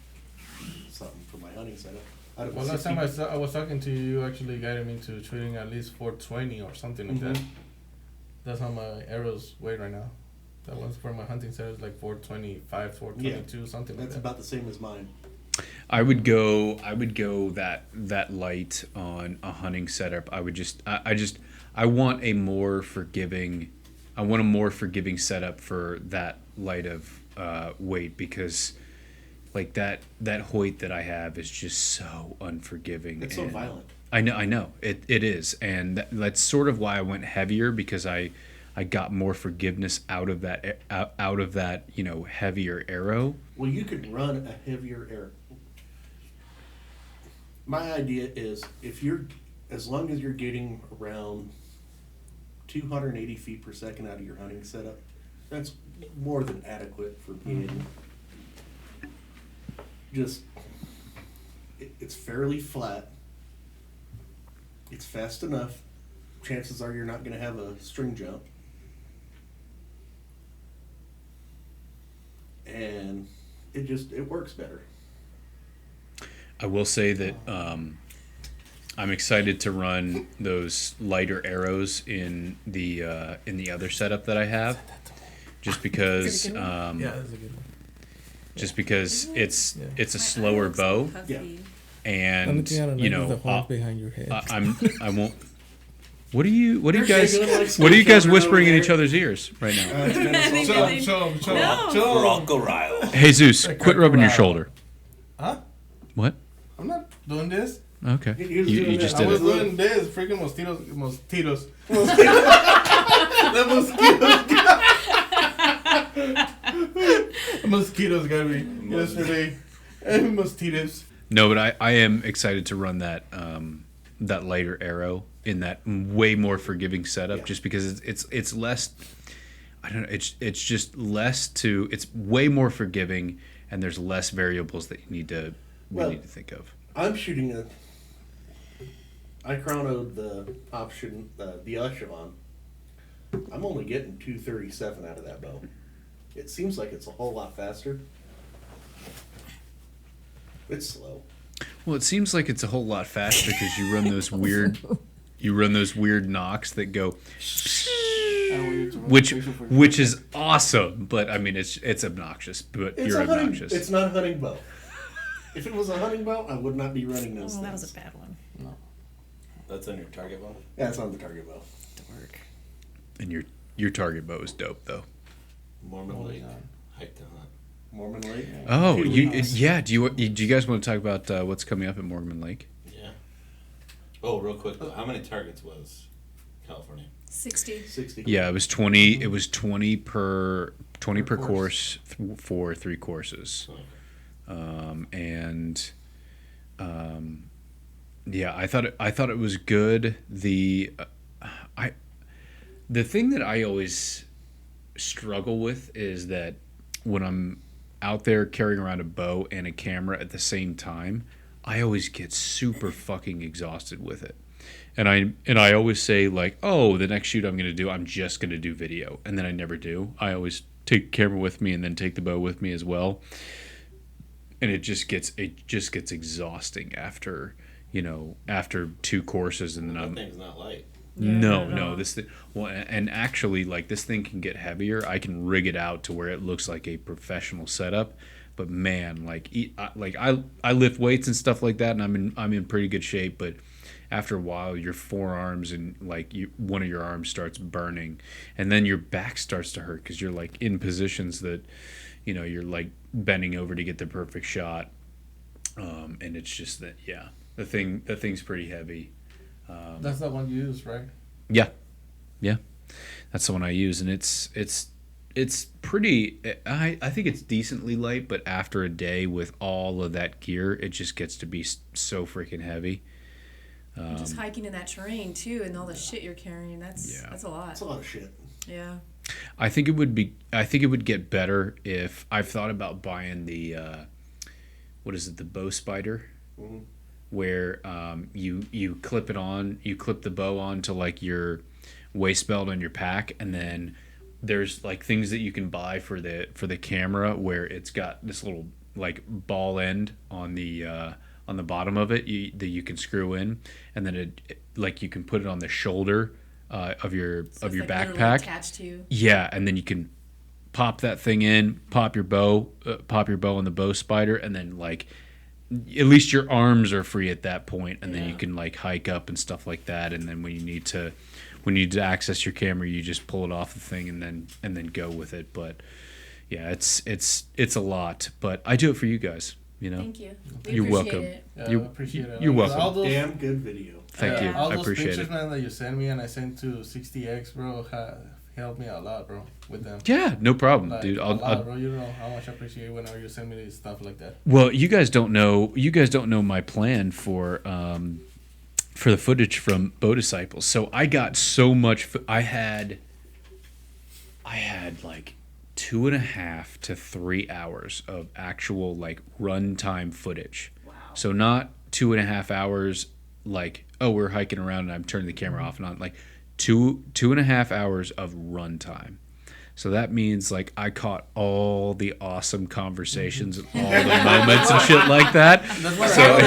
something for my hunting setup. Well, last time I was talking to you, you actually guided me to shooting at least 420 or something like that. That's how my arrows weigh right now. That one's for my hunting setup, like 425, 422, something like that. That's about the same as mine. I would go that light on a hunting setup. I want a more forgiving I want a more forgiving setup for that light of weight, because like that Hoyt that I have is just so unforgiving. It's so violent. I know it is, and that's sort of why I went heavier, because I got more forgiveness out of that heavier arrow. Well, you could run a heavier arrow. My idea is as long as you're getting around 280 feet per second out of your hunting setup, that's more than adequate for being it's fairly flat. It's fast enough. Chances are you're not going to have a string jump. And it works better. I will say that I'm excited to run those lighter arrows in the other setup that I have, just because Yeah, that's a good one. just because it's a slower bow, and the horn behind your head. I won't. What are you guys whispering in each other's ears right now? Bronco Rile. Hey Zeus, quit rubbing your shoulder. Huh? What? I'm not doing this. Okay, He was you doing just that. I did was it. doing this. Freaking mosquitoes. The mosquitoes got me yesterday. And mosquitoes. No, but I am excited to run that that lighter arrow in that way more forgiving setup, just because it's less. I don't know. It's just less to. It's way more forgiving, and there's less variables that you need to think of. I'm shooting I chronoed the option, the Echelon. I'm only getting 237 out of that bow. It seems like it's a whole lot faster. It's slow. Well, it seems like it's a whole lot faster because you run those weird knocks that go, which is awesome. But I mean, it's obnoxious. But you're obnoxious. It's not a hunting bow. If it was a hunting bow, I would not be running those Oh, things. that was a bad one. That's on your target bow? Yeah, it's on the target bow. Dork. And your target bow is dope though. Mormon Lake. Hike to hunt. Mormon Lake. Oh, do you guys want to talk about what's coming up at Mormon Lake? Yeah. Oh, real quick though, how many targets was California? 60. Yeah, it was 20. It was 20 per course for 3 courses. Okay. Yeah, I thought it was good. The thing that I always struggle with is that when I'm out there carrying around a bow and a camera at the same time, I always get super fucking exhausted with it. And I always say like, oh, the next shoot I'm gonna do, I'm just gonna do video, and then I never do. I always take the camera with me and then take the bow with me as well. And it just gets exhausting after 2 courses, and then That thing's not light. No, this thing. Well, and actually, like, this thing can get heavier. I can rig it out to where it looks like a professional setup. But man, I lift weights and stuff like that, and I'm in pretty good shape. But after a while, your forearms and one of your arms starts burning, and then your back starts to hurt because you're like in positions that, you're like bending over to get the perfect shot, and it's just that the thing's pretty heavy. That's the one you use, right? Yeah, that's the one I use, and it's pretty. I think it's decently light, but after a day with all of that gear, it just gets to be so freaking heavy. Just hiking in that terrain too, and all the shit you're carrying. That's a lot. That's a lot of shit. Yeah. I think it would get better if I've thought about buying the the bow spider. Mm-hmm. Where you clip the bow onto like your waist belt on your pack, and then there's like things that you can buy for the camera where it's got this little like ball end on the bottom of it that you can screw in, and then it like you can put it on the shoulder of your backpack. Attached to you. Yeah, and then you can pop that thing in, pop your bow on the bow spider, and then like at least your arms are free at that point, and then you can like hike up and stuff like that. And then when you need when you need to access your camera, you just pull it off the thing and then go with it. But yeah, it's a lot, but I do it for you guys. You know, Thank you. We You're appreciate welcome. it. Yeah, You- I appreciate it. you're Like, welcome. all those, Damn good video. Thank you. all I those appreciate pictures, it. man, that you sent me and I sent to 60X, bro, helped me a lot, bro, with them. Yeah, no problem, Like, dude. a I'll, lot, bro. You know how much I appreciate whenever you send me stuff like that. well, you guys don't know my plan for the footage from Bow Disciples. So I got so much. I had like 2.5 to 3 hours of actual like runtime footage. Wow. So not 2.5 hours like, oh, we're hiking around and I'm turning the camera off and on. Like 2.5 hours of runtime. So that means like I caught all the awesome conversations and all the moments and shit like that. That's what All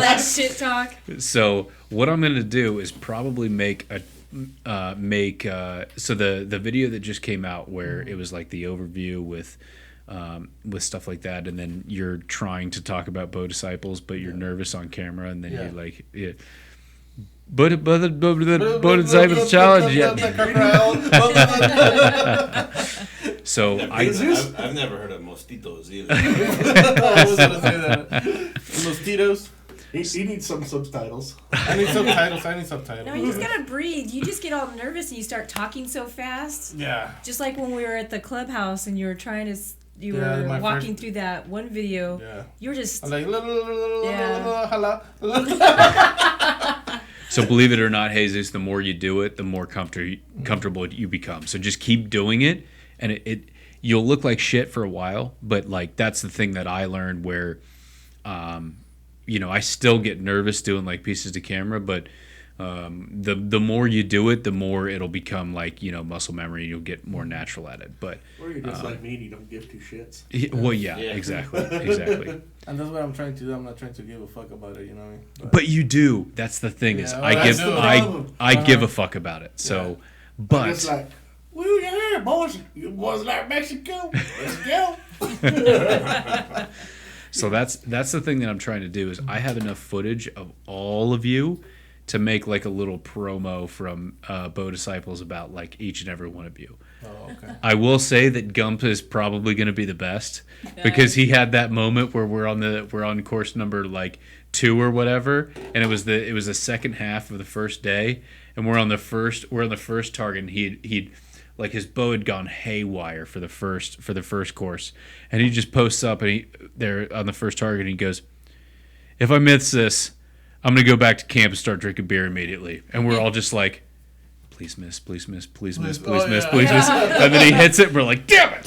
that shit talk. So what I'm gonna do is probably make so the video that just came out where it was like the overview with stuff like that, and then you're trying to talk about Bow Disciples, but you're nervous on camera, and then you're like, yeah. But the Bow Disciples challenge, yeah. So I've never heard of Mostitos either. I was gonna say that. Mostitos. He needs some subtitles. I need subtitles. No, you just gotta breathe. You just get all nervous and you start talking so fast. Yeah. Just like when we were at the clubhouse and you were trying to, you Yeah, were my walking first- through that one video. Yeah. You were just. I'm like, Yeah. hello. So believe it or not, Jesus, the more you do it, the more comfortable you become. So just keep doing it, and you'll look like shit for a while, but like that's the thing that I learned where, I still get nervous doing like pieces to camera, but the more you do it, the more it'll become like muscle memory. You'll get more natural at it. But Or you're just like me and you don't give two shits. well, yeah, Yeah. exactly. And that's what I'm trying to do. I'm not trying to give a fuck about it, you know what I mean? But you do. That's the thing is Yeah, I well, give that's the I problem. I give a fuck about it. So, but It's like, woo, yeah, boys. You boys like Mexico. Let's go. so that's the thing that I'm trying to do is I have enough footage of all of you to make like a little promo from Bow Disciples about like each and every one of you. Oh, okay. I will say that Gump is probably going to be the best because he had that moment where we're on course number like 2 or whatever, and it was the second half of the first day, and we're on the first target, and he'd like his bow had gone haywire for the first course, and he just posts up and there on the first target and he goes, "If I miss this, I'm gonna go back to camp and start drinking beer immediately." And we're all just like, please miss, please miss, please miss, please Oh, miss, yeah. please miss. And then he hits it and we're like, damn it!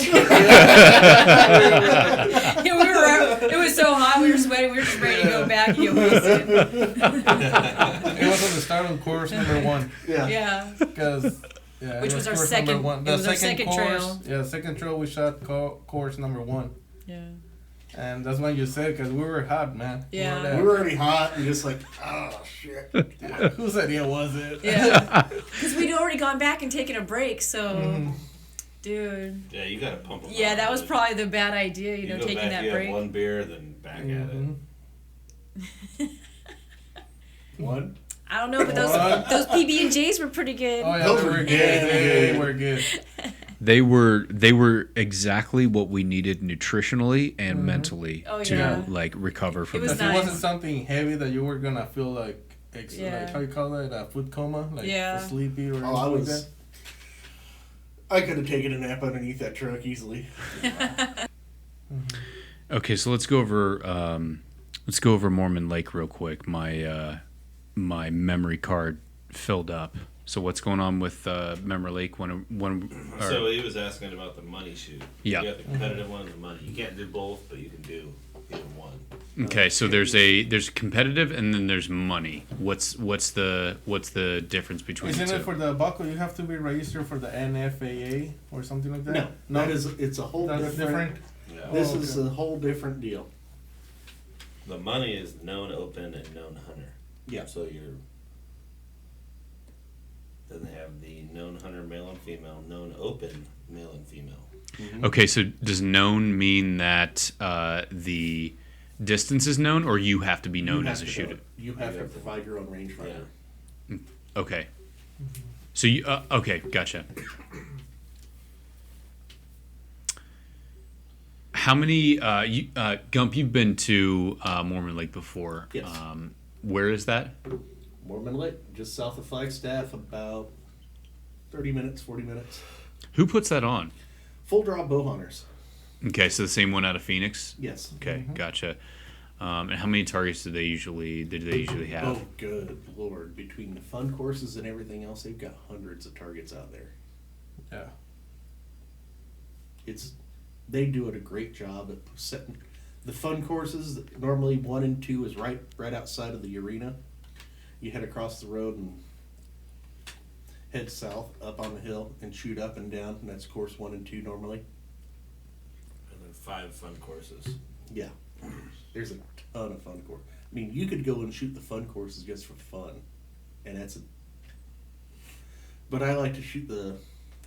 It was so hot, we were sweating, we were just ready to go back and get wasted. It was on the start of course number 1. Yeah. Yeah. Because, yeah, Which it was our course second- number 1. it The was our second course, trail. Yeah, second trail we shot course number 1. Yeah. And that's when you said, because we were hot, man. Yeah. We were already hot and just like, oh, shit. Whose idea was it? Yeah. Because we'd already gone back and taken a break, so. Dude. Yeah, you gotta pump them. Yeah, out. that was probably the bad idea, You go taking back, that you break. have one beer, then back Mhm. at it. One? I don't know, but What? those PB&Js were pretty good. Oh, yeah, Those they were were good. good. They were good. They were exactly what we needed nutritionally and mentally Oh, to yeah. like recover from It was it. Because it nice. wasn't something heavy that you were going to feel like, Yeah. like, how you call it, a food coma? Like Yeah. sleepy or anything Oh, I like was. that? I could have taken a nap underneath that truck easily. Okay, so let's go over Mormon Lake real quick. My my memory card filled up. So what's going on with Memory Lake? So he was asking about the money shoot. Yeah. You got the competitive one and the money. You can't do both, but you can do either one. Okay, so there's competitive and then there's money. What's the difference between Isn't the it two? for the buckle you have to be registered for the NFAA or something like that? No, it's a whole That's different. Yeah. This Oh, is okay. a whole different deal. The money is known open and known hunter. Yeah. So then they have the known hunter male and female, known open male and female. Okay, so does known mean that the distance is known, or you have to be known You as a have to shooter? go- You have to provide your own rangefinder. Okay. So you okay? Gotcha. How many Gump? You've been to Mormon Lake before. Yes. Where is that? Mormon Lake, just south of Flagstaff, about 30 minutes, 40 minutes. Who puts that on? Full draw bow hunters. Okay, so the same one out of Phoenix. Yes. Okay, gotcha. And how many targets did they usually have? Oh, good Lord. Between the fun courses and everything else, they've got hundreds of targets out there. Yeah. They do a great job at setting the fun courses. Normally 1 and 2 is right outside of the arena. You head across the road and head south up on the hill and shoot up and down, and that's course 1 and 2 normally. And then 5 fun courses. Yeah. There's a ton of fun courses. I mean, you could go and shoot the fun courses just for fun, and but I like to shoot the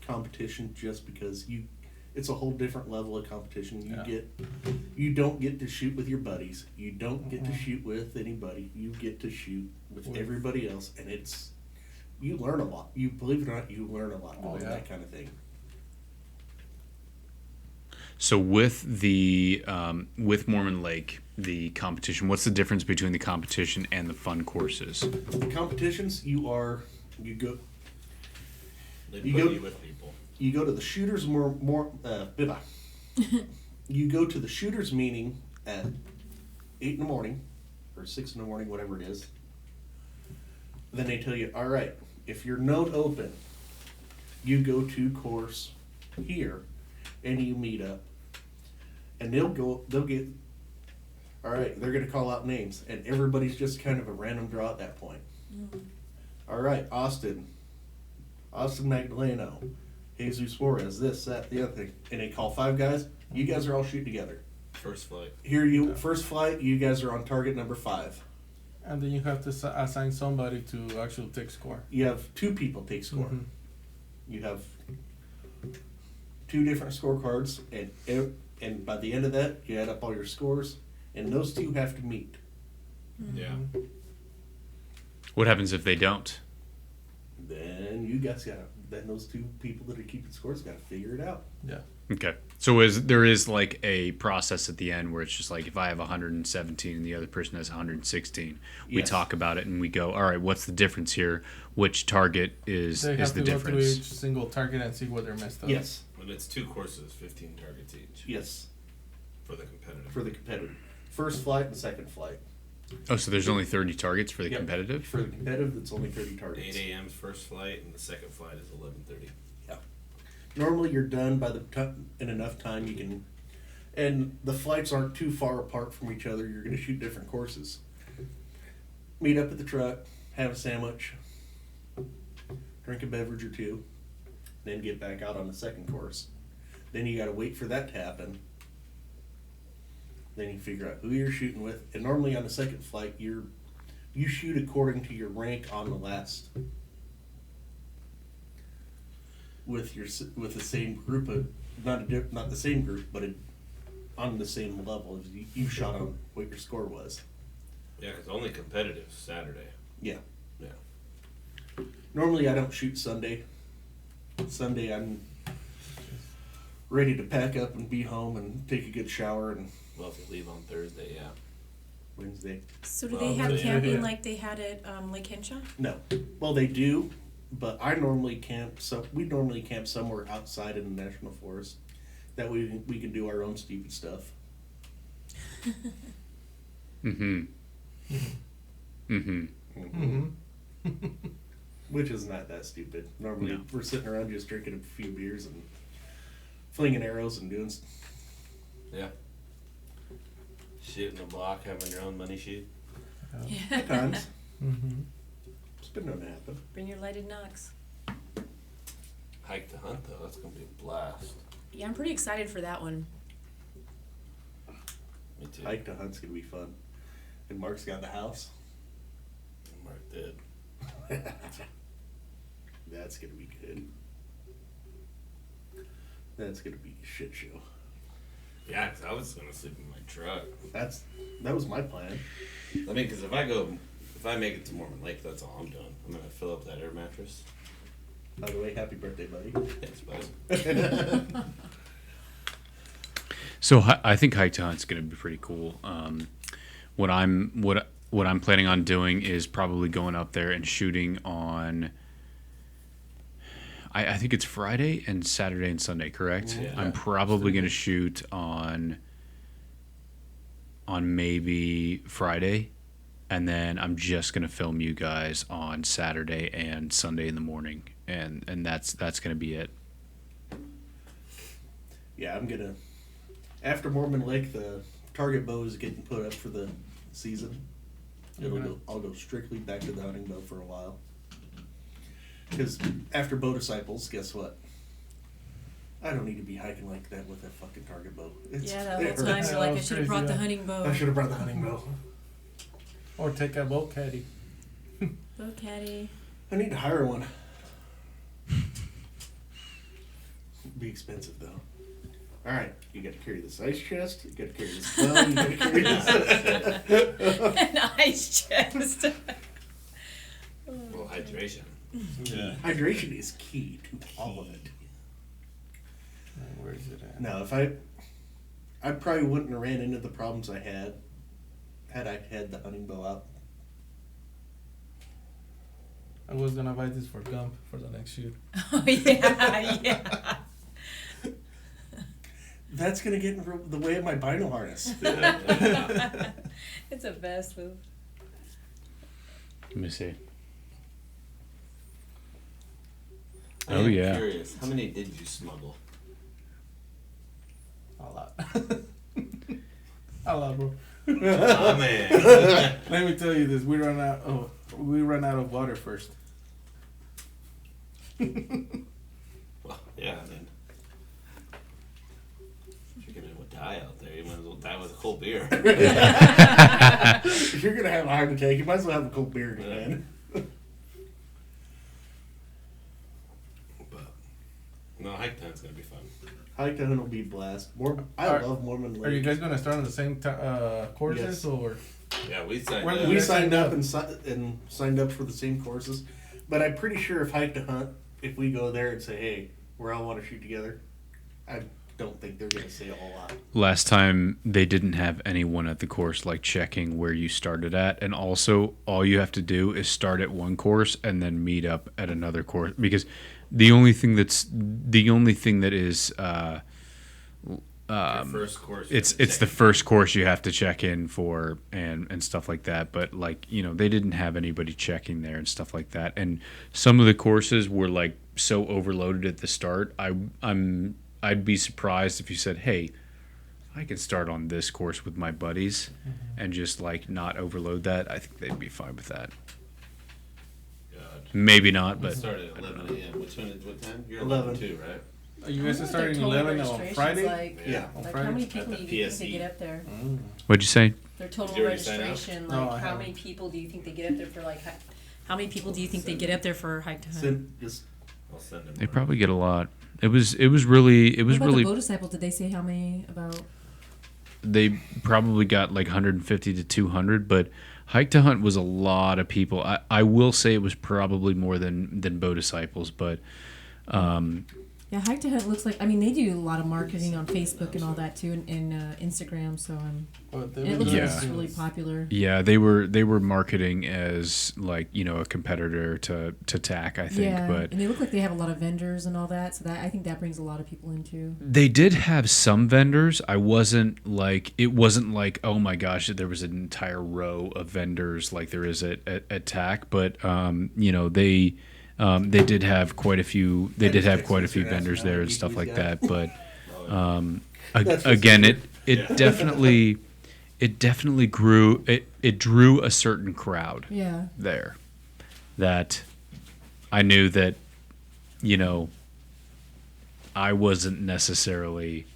competition just because it's a whole different level of competition. You don't get to shoot with your buddies. You don't get to shoot with anybody. You get to shoot with everybody else, and you learn a lot. You believe it or not, you learn a lot doing that kind of thing. So with the with Mormon Lake, the competition, what's the difference between the competition and the fun courses? The competitions, you go They put you with people. You go to the shooters Bubba. You go to the shooters meeting at 8 in the morning or 6 in the morning, whatever it is. Then they tell you, all right, if your node open, you go to course here, and you meet up, and they'll get. All right, they're gonna call out names, and everybody's just kind of a random draw at that point. All right, Austin Magdeleno, Jesus Juarez, this, that, the other thing. And they call 5 guys. You guys are all shooting together. First flight. First flight, you guys are on target number 5. And then you have to assign somebody to actually take score. You have 2 people take score. You have 2 different scorecards, and by the end of that, you add up all your scores, and those 2 have to meet. Yeah. What happens if they don't? Then then those 2 people that are keeping scores got to figure it out. Yeah. Okay. So there is like a process at the end where it's just like if I have 117 and the other person has 116, we Yes. talk about it and we go, all right, what's the difference here? Which target is They have the to go through difference? each single target and see where they're messed up. Yes. But it's 2 courses, 15 targets each. Yes. For the competitive. For the competitive. First flight and second flight. Oh, so there's only 30 targets for the Yep. competitive? For the competitive, it's only 30 targets. 8 a.m.'s first flight, and the second flight is 11:30. Yeah. Normally, you're done by in enough time you can, and the flights aren't too far apart from each other. You're going to shoot different courses. Meet up at the truck, have a sandwich, drink a beverage or 2, then get back out on the second course. Then you got to wait for that to happen. Then you figure out who you're shooting with, and normally on the second flight, you shoot according to your rank on the last. With the same group of not the same group, but on the same level as you shot on what your score was. Yeah, because only competitive Saturday. Yeah. Yeah. Normally I don't shoot Sunday. Sunday I'm ready to pack up and be home and take a good shower, and Well, if you leave on Thursday, yeah. Wednesday. So do Well, they have yeah. camping like they had at Lake Henshaw? No. Well, they do, but I normally camp. So we normally camp somewhere outside in the national forest. That way we can do our own stupid stuff. Mm-hmm. Mm-hmm. Which is not that stupid. Normally No. we're sitting around just drinking a few beers and flinging arrows and doing. Yeah. Shooting a block, having your own money shoot. At times. Mm-hmm. It's been known to happen. Bring your lighted Nocks. Hike to hunt, though. That's going to be a blast. Yeah, I'm pretty excited for that one. Me too. Hike to hunt's gonna be fun. And Mark's got the house. Mark did. That's gonna be good. That's gonna be a shit show. Yeah, 'cause I was going to sleep in my truck. That was my plan. I mean, because if I make it to Mormon Lake, that's all I'm doing. I'm going to fill up that air mattress. By the way, happy birthday, buddy. Thanks, bud. So I think hike to hunt's going to be pretty cool. What I'm planning on doing is probably going up there and shooting on. I think it's Friday and Saturday and Sunday, correct? Yeah. I'm probably going to shoot on maybe Friday, and then I'm just going to film you guys on Saturday and Sunday in the morning, and that's going to be it. Yeah, I'm gonna. After Mormon Lake, the target bow is getting put up for the season. I'll go strictly back to the hunting bow for a while. Because after Bow Disciples, guess what? I don't need to be hiking like that with that fucking target bow. Yeah, that whole time you're like, I should have brought the hunting I bow. should have brought the hunting bow. Or take a boat caddy. Bow caddy. I need to hire one. Be expensive though. All right, you got to carry this ice chest. You got to carry this bow. You got to carry this. An ice chest. Well, hydration. Yeah. Hydration is key to all of it. Where is it at? Now, if I probably wouldn't have ran into the problems I had I had the hunting bow out. I was gonna buy this for Gump for the next shoot. Oh, yeah, yeah. That's gonna get in the way of my bino harness. It's a vest move. Let me see. I Oh, am yeah. curious, how many did you smuggle? A lot. A lot, bro. Oh, man. Let me tell you this: we run out of water first. Well, yeah, then. If you're going to die out there, you might as well die with a cold beer. If you're gonna have a heart attack, you might as well have a cold beer, man. But, no, hike time's going to be fun. Hike to hunt will be a blast. I love Mormon Lake. Are you guys gonna start on the same courses Yes. or? Yeah, we signed When up. We guys signed signed up up? and signed up for the same courses, but I'm pretty sure if Hike to Hunt, if we go there and say, hey, we all want to shoot together, I don't think they're going to say a whole lot. Last time they didn't have anyone at the course like checking where you started at, and also all you have to do is start at one course and then meet up at another course, because the only thing that is Your first course. it's the first course you have to check in for and stuff like that. But like, you know, they didn't have anybody checking there and stuff like that, and some of the courses were like so overloaded at the start. I'd be surprised if you said, hey, I can start on this course with my buddies and just like not overload that. I think they'd be fine with that. God. Maybe not, We but started at 11 a.m. What time? You're 11. 11 too, right? You guys are I wonder what starting their total 11 on registration's Friday. Like, Yeah. On like Friday? how many At people the do you think they PSE. get up there? what'd you say? Their total Did you already sign up? registration, No, like I how haven't. many people do you think they get up there for like how many people do you think they get up there for hike to hunt? I'll send them. They probably get a lot. It was really What about the Bow Disciples? Did they say how many about? they probably got like 150 to 200, but hike to hunt was a lot of people. I will say it was probably more than Bow Disciples, but Yeah, hike to hunt looks like. I mean, they do a lot of marketing on Facebook and all that too, and Instagram. So But and it looks like Yeah. it's really popular. yeah, they were marketing as like, you know, a competitor to TAC, I think, Yeah, but and they look like they have a lot of vendors and all that. So that I think that brings a lot of people in too. they did have some vendors. It wasn't like, oh my gosh, there was an entire row of vendors like there is at TAC, but you know, they did have quite a few. They did have quite a few vendors there and stuff like that. But again, it definitely grew. It drew a certain crowd Yeah. there that I knew that, you know, I wasn't necessarily.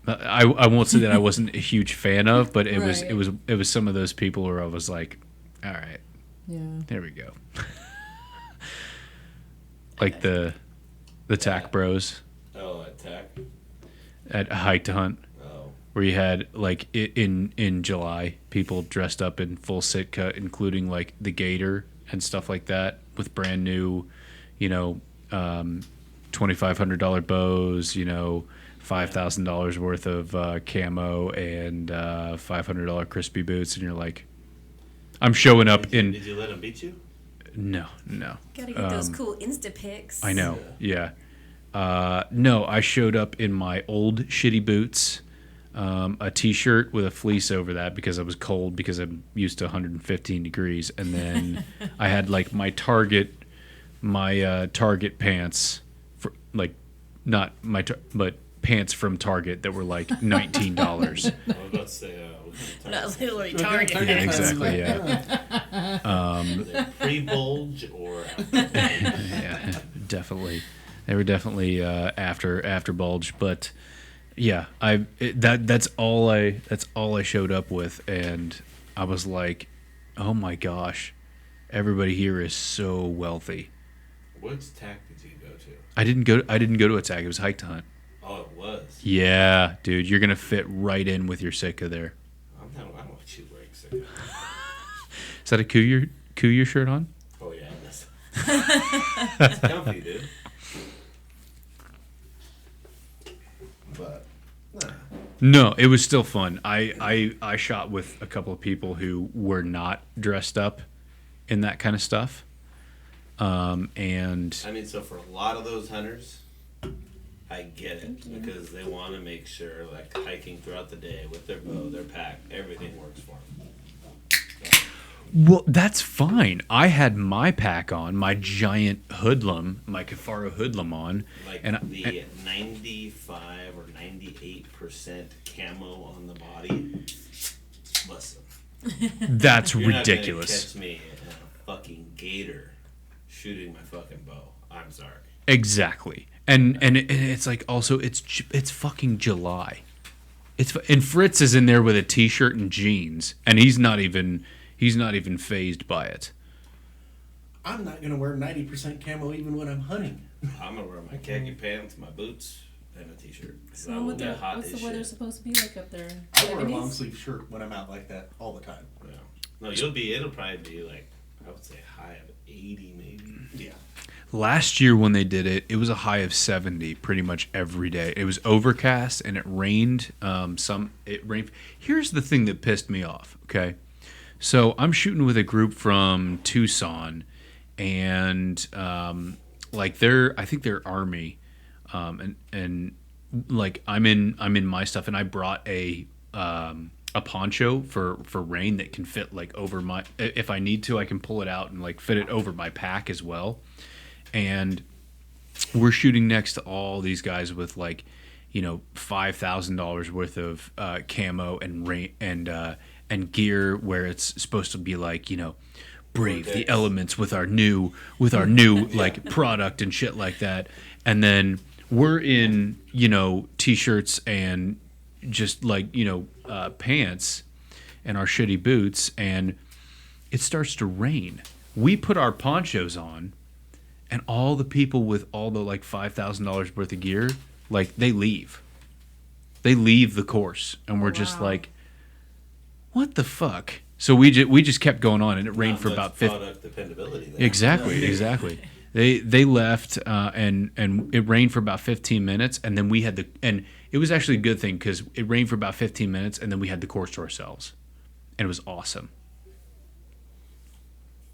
I won't say that I wasn't a huge fan of, but it Right. was some of those people where I was like, all right. Yeah. There we go. Like the TAC bros Oh, attack. at Hike to Hunt, Oh. where you had like in July people dressed up in full Sitka, including like the Gator and stuff like that with brand new, $2,500 bows, $5,000 worth of camo and $500 crispy boots, and you're like, I'm showing up in. Did you let him beat you? No. Gotta get those cool Insta pics. I know. Yeah. No, I showed up in my old shitty boots, a t-shirt with a fleece over that because I was cold because I'm used to 115 degrees, and then I had like my Target pants, for like not my but pants from Target that were like $19. I was about to say, Not literally Target. Yeah, exactly. Yeah. Pre-bulge or Yeah, definitely. They were definitely after bulge, but yeah, that's all I showed up with, and I was like, oh my gosh, everybody here is so wealthy. Which tack did you go to? I didn't go to a tag. It was hike to hunt. Oh, it was. Yeah, dude, you're gonna fit right in with your Sitka there. I don't want you wearing Sitka. Is that a Cougar shirt on? Oh yeah, it's comfy, dude. But No, it was still fun. I shot with a couple of people who were not dressed up in that kind of stuff. And I mean, so for a lot of those hunters, I get it because they want to make sure, like hiking throughout the day with their bow, their pack, everything works for them. well, that's fine. I had my pack on, my giant hoodlum, my Kafaro hoodlum on, Like and the 95 or 98% camo on the body. Listen, that's you're ridiculous. Not gonna catch me in a fucking gator shooting my fucking bow. I'm sorry. Exactly. And it's like also it's fucking July. And Fritz is in there with a t-shirt and jeans, and he's not even phased by it. I'm not gonna wear 90% camo even when I'm hunting. I'm gonna wear my khaki pants, my boots, and a t-shirt. So I will get hot what's as the weather shit. supposed to be like up there? I wear a 70s? long sleeve shirt when I'm out like that all the time. Yeah. No, it'll probably be like, I would say high of 80 maybe. Yeah. Last year when they did it, it was a high of 70 pretty much every day. It was overcast and it rained. It rained. Here's the thing that pissed me off. Okay, so I'm shooting with a group from Tucson, and like I think they're Army, and like I'm in my stuff, and I brought a poncho for rain that can fit like over my, if I need to, I can pull it out and like fit it over my pack as well. And we're shooting next to all these guys with like, $5,000 worth of camo and rain and gear where it's supposed to be like, brave the elements with our new like product and shit like that. And then we're in, t-shirts and just like, pants and our shitty boots, and it starts to rain. We put our ponchos on, and all the people with all the like $5,000 worth of gear, like they leave the course, and we're just like, what the fuck? So we just kept going on, and it rained for about 50. Product dependability. There. Exactly. They left, and it rained for about 15 minutes, and then we had and it was actually a good thing because it rained for about 15 minutes, and then we had the course to ourselves, and it was awesome.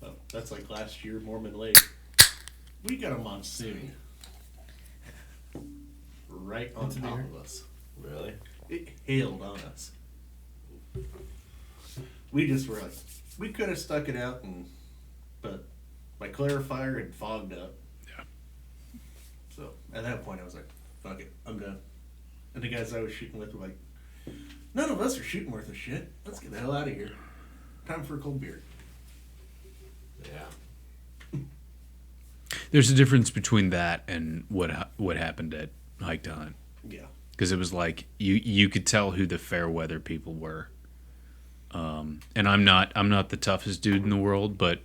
Well, that's like last year, Mormon Lake. We got a monsoon right on top of us. Really? It hailed on us. We just were like, we could have stuck it out, but my clarifier had fogged up. Yeah. So at that point, I was like, fuck it, I'm done. And the guys I was shooting with were like, none of us are shooting worth of shit. Let's get the hell out of here. Time for a cold beer. Yeah. There's a difference between that and what happened at Hike to Hunt. Yeah. Because it was like you could tell who the fair weather people were. And I'm not the toughest dude in the world, but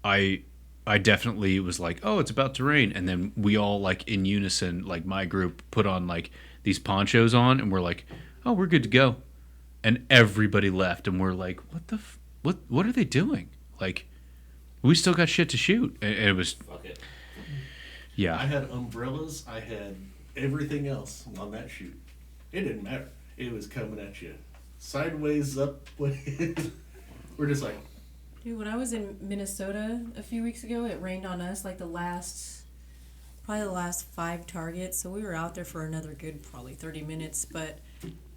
I definitely was like, oh, it's about to rain, and then we all like in unison, like my group put on like these ponchos on, and we're like, oh, we're good to go, and everybody left, and we're like, what are they doing? Like, We still got shit to shoot. And it was, Fuck it. yeah. I had umbrellas. I had everything else on that shoot. It didn't matter. It was coming at you sideways, up. We're just like, Dude, when I was in Minnesota a few weeks ago, it rained on us like probably the last 5 targets. So we were out there for another good probably 30 minutes. But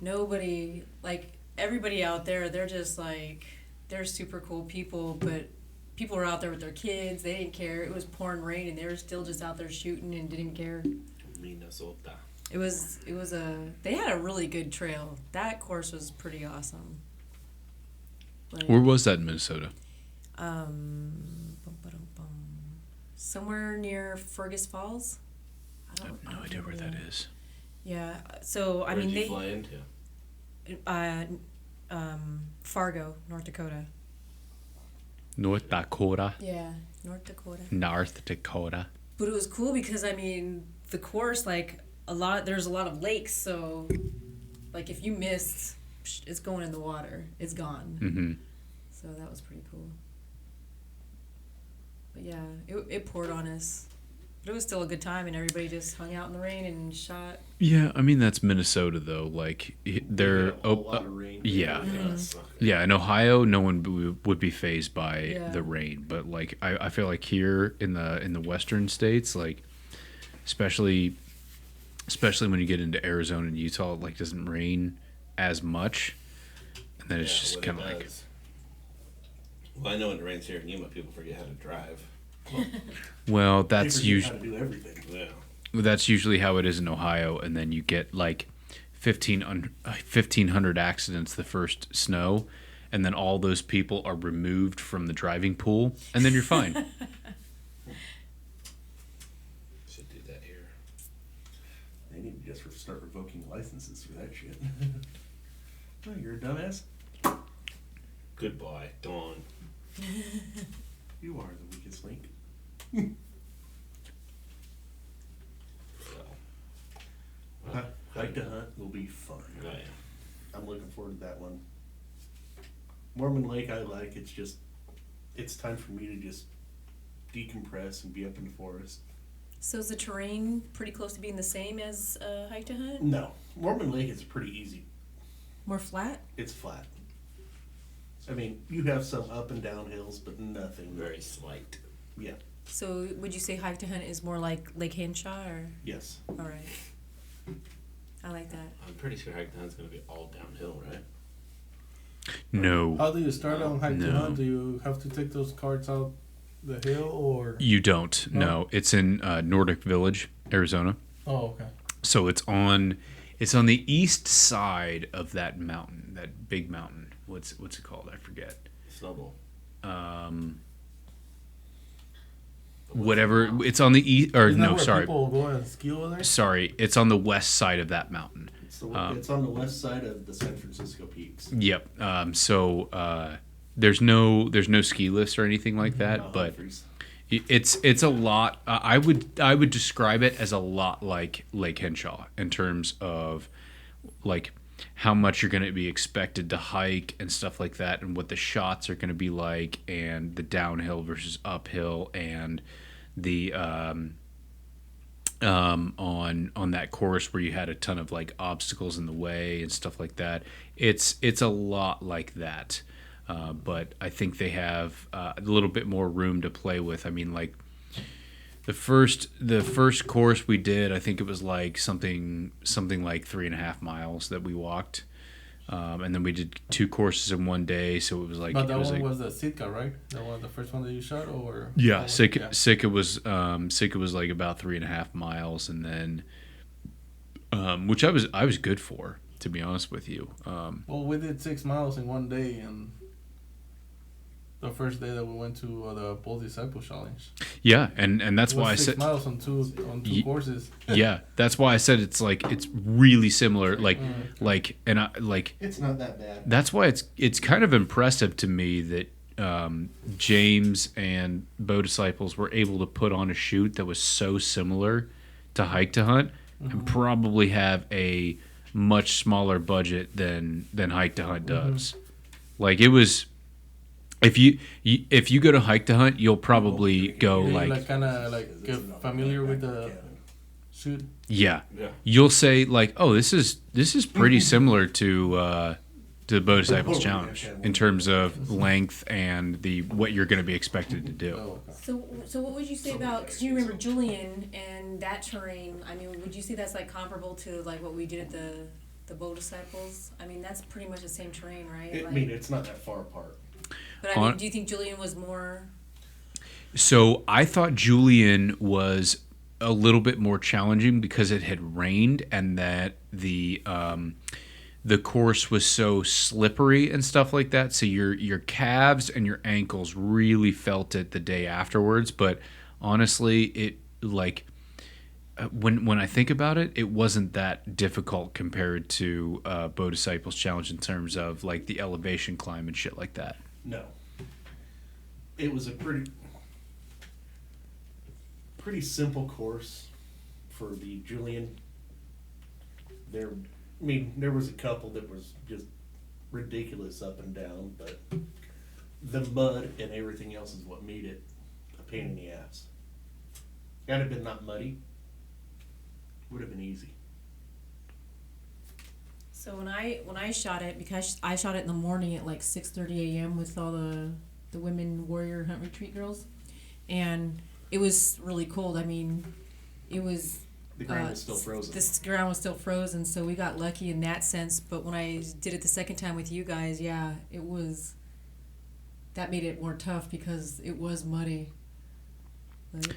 nobody, like everybody out there, they're just like, they're super cool people. But people were out there with their kids. They didn't care. It was pouring rain and they were still just out there shooting and didn't care. Minnesota. They had a really good trail. That course was pretty awesome. Like, Where was that in Minnesota? Somewhere near Fergus Falls. I have no idea where that is. Yeah, so I Where'd mean you fly into? Fargo, North Dakota. North Dakota. Yeah, North Dakota. North Dakota. But it was cool because I mean the course there's a lot of lakes, so like if you missed, it's going in the water. It's gone. Mm-hmm. So that was pretty cool. But yeah, it poured on us. But it was still a good time, and everybody just hung out in the rain and shot. Yeah, I mean that's Minnesota though. Like they're a lot of rain. yeah, Mm-hmm. yeah. In Ohio, no one would be fazed by Yeah. the rain, but like I feel like here in the western states, like especially when you get into Arizona and Utah, it like doesn't rain as much, and then it's just when kind it of like. does. Well, I know when it rains here in Yuma, people forget how to drive. Well, They that's forget usually how to do everything. Yeah. that's usually how it is in Ohio, and then you get like 1,500 accidents the first snow, and then all those people are removed from the driving pool, and then you're fine. Should do that here. They need to just start revoking licenses for that shit. Oh, you're a dumbass. Goodbye, Dawn. You are the weakest link. So, Hike to hunt will be fun. oh, yeah. I'm looking forward to that one. Mormon Lake I like. It's time for me to just decompress and be up in the forest. So is the terrain pretty close to being the same as hike to hunt? No, Mormon Lake is pretty easy. More flat? It's flat. I mean, you have some up and down hills, but nothing. Very slight. Yeah. So would you say hike to hunt is more like Lake Henshaw, or? Yes. All right. I like that. I'm pretty sure hike hunt's gonna be all downhill, right? No, How do you start on hike to No. hunt? Do you have to take those carts out the hill or? you don't. No, it's in Nordic Village, Arizona. Oh, okay. So it's on the east side of that mountain, that big mountain. What's it called? I forget. Snowball. Whatever. It's on the east. Or Isn't that no, where sorry, people go and ski over there? sorry. It's on the west side of that mountain. It's on the west side of the San Francisco peaks. Yep. There's no ski lifts or anything like that, but Humphreys. it's a lot. I would describe it as a lot like Lake Henshaw in terms of like how much you're going to be expected to hike and stuff like that, and what the shots are going to be like, and the downhill versus uphill, and the on that course where you had a ton of like obstacles in the way and stuff like that. It's a lot like that, but I think they have a little bit more room to play with. I mean, like the first course we did, I think it was like something like 3.5 miles that we walked, and then we did 2 courses in one day. So it was like, But that it was one like, was the Sitka, right? That one, the first one that you shot, or? yeah, Oh, Sitka was like about 3.5 miles, and then which I was good for, to be honest with you. Well, we did 6 miles in one day, and the first day that we went to the Bull Disciple Challenge. Yeah, and that's It was why I 6 said, miles on two courses. yeah, that's why I said it's really similar, and I like. It's not that bad. That's why it's kind of impressive to me that James and Bow Disciples were able to put on a shoot that was so similar to Hike to Hunt, and probably have a much smaller budget than Hike to Hunt does. Like it was if you go to hike to hunt, you'll probably go like kind of like get familiar with the shoot. Yeah. Yeah. You'll say like, "Oh, this is pretty similar to the Bow Disciples Challenge in terms of length and what you're going to be expected to do." Oh, So what would you say about, because you remember Julian and that terrain, I mean, would you say that's like comparable to like what we did at the Bow Disciples? I mean, that's pretty much the same terrain, right? I mean, it's not that far apart. But I mean, do you think Julian was more? So I thought Julian was a little bit more challenging because it had rained and that the course was so slippery and stuff like that. So your calves and your ankles really felt it the day afterwards. But honestly, it like when I think about it, it wasn't that difficult compared to Bow Disciples Challenge in terms of like the elevation climb and shit like that. No. It was a pretty simple course for the Julian. There was a couple that was just ridiculous up and down, but the mud and everything else is what made it a pain in the ass. Had it been not muddy, would have been easy. So when I shot it, because I shot it in the morning at like 6:30 a.m. with all the women warrior hunt retreat girls, and it was really cold. I mean, it was. The ground was still frozen. This ground was still frozen, so we got lucky in that sense. But when I did it the second time with you guys, yeah, that made it more tough because it was muddy. Right?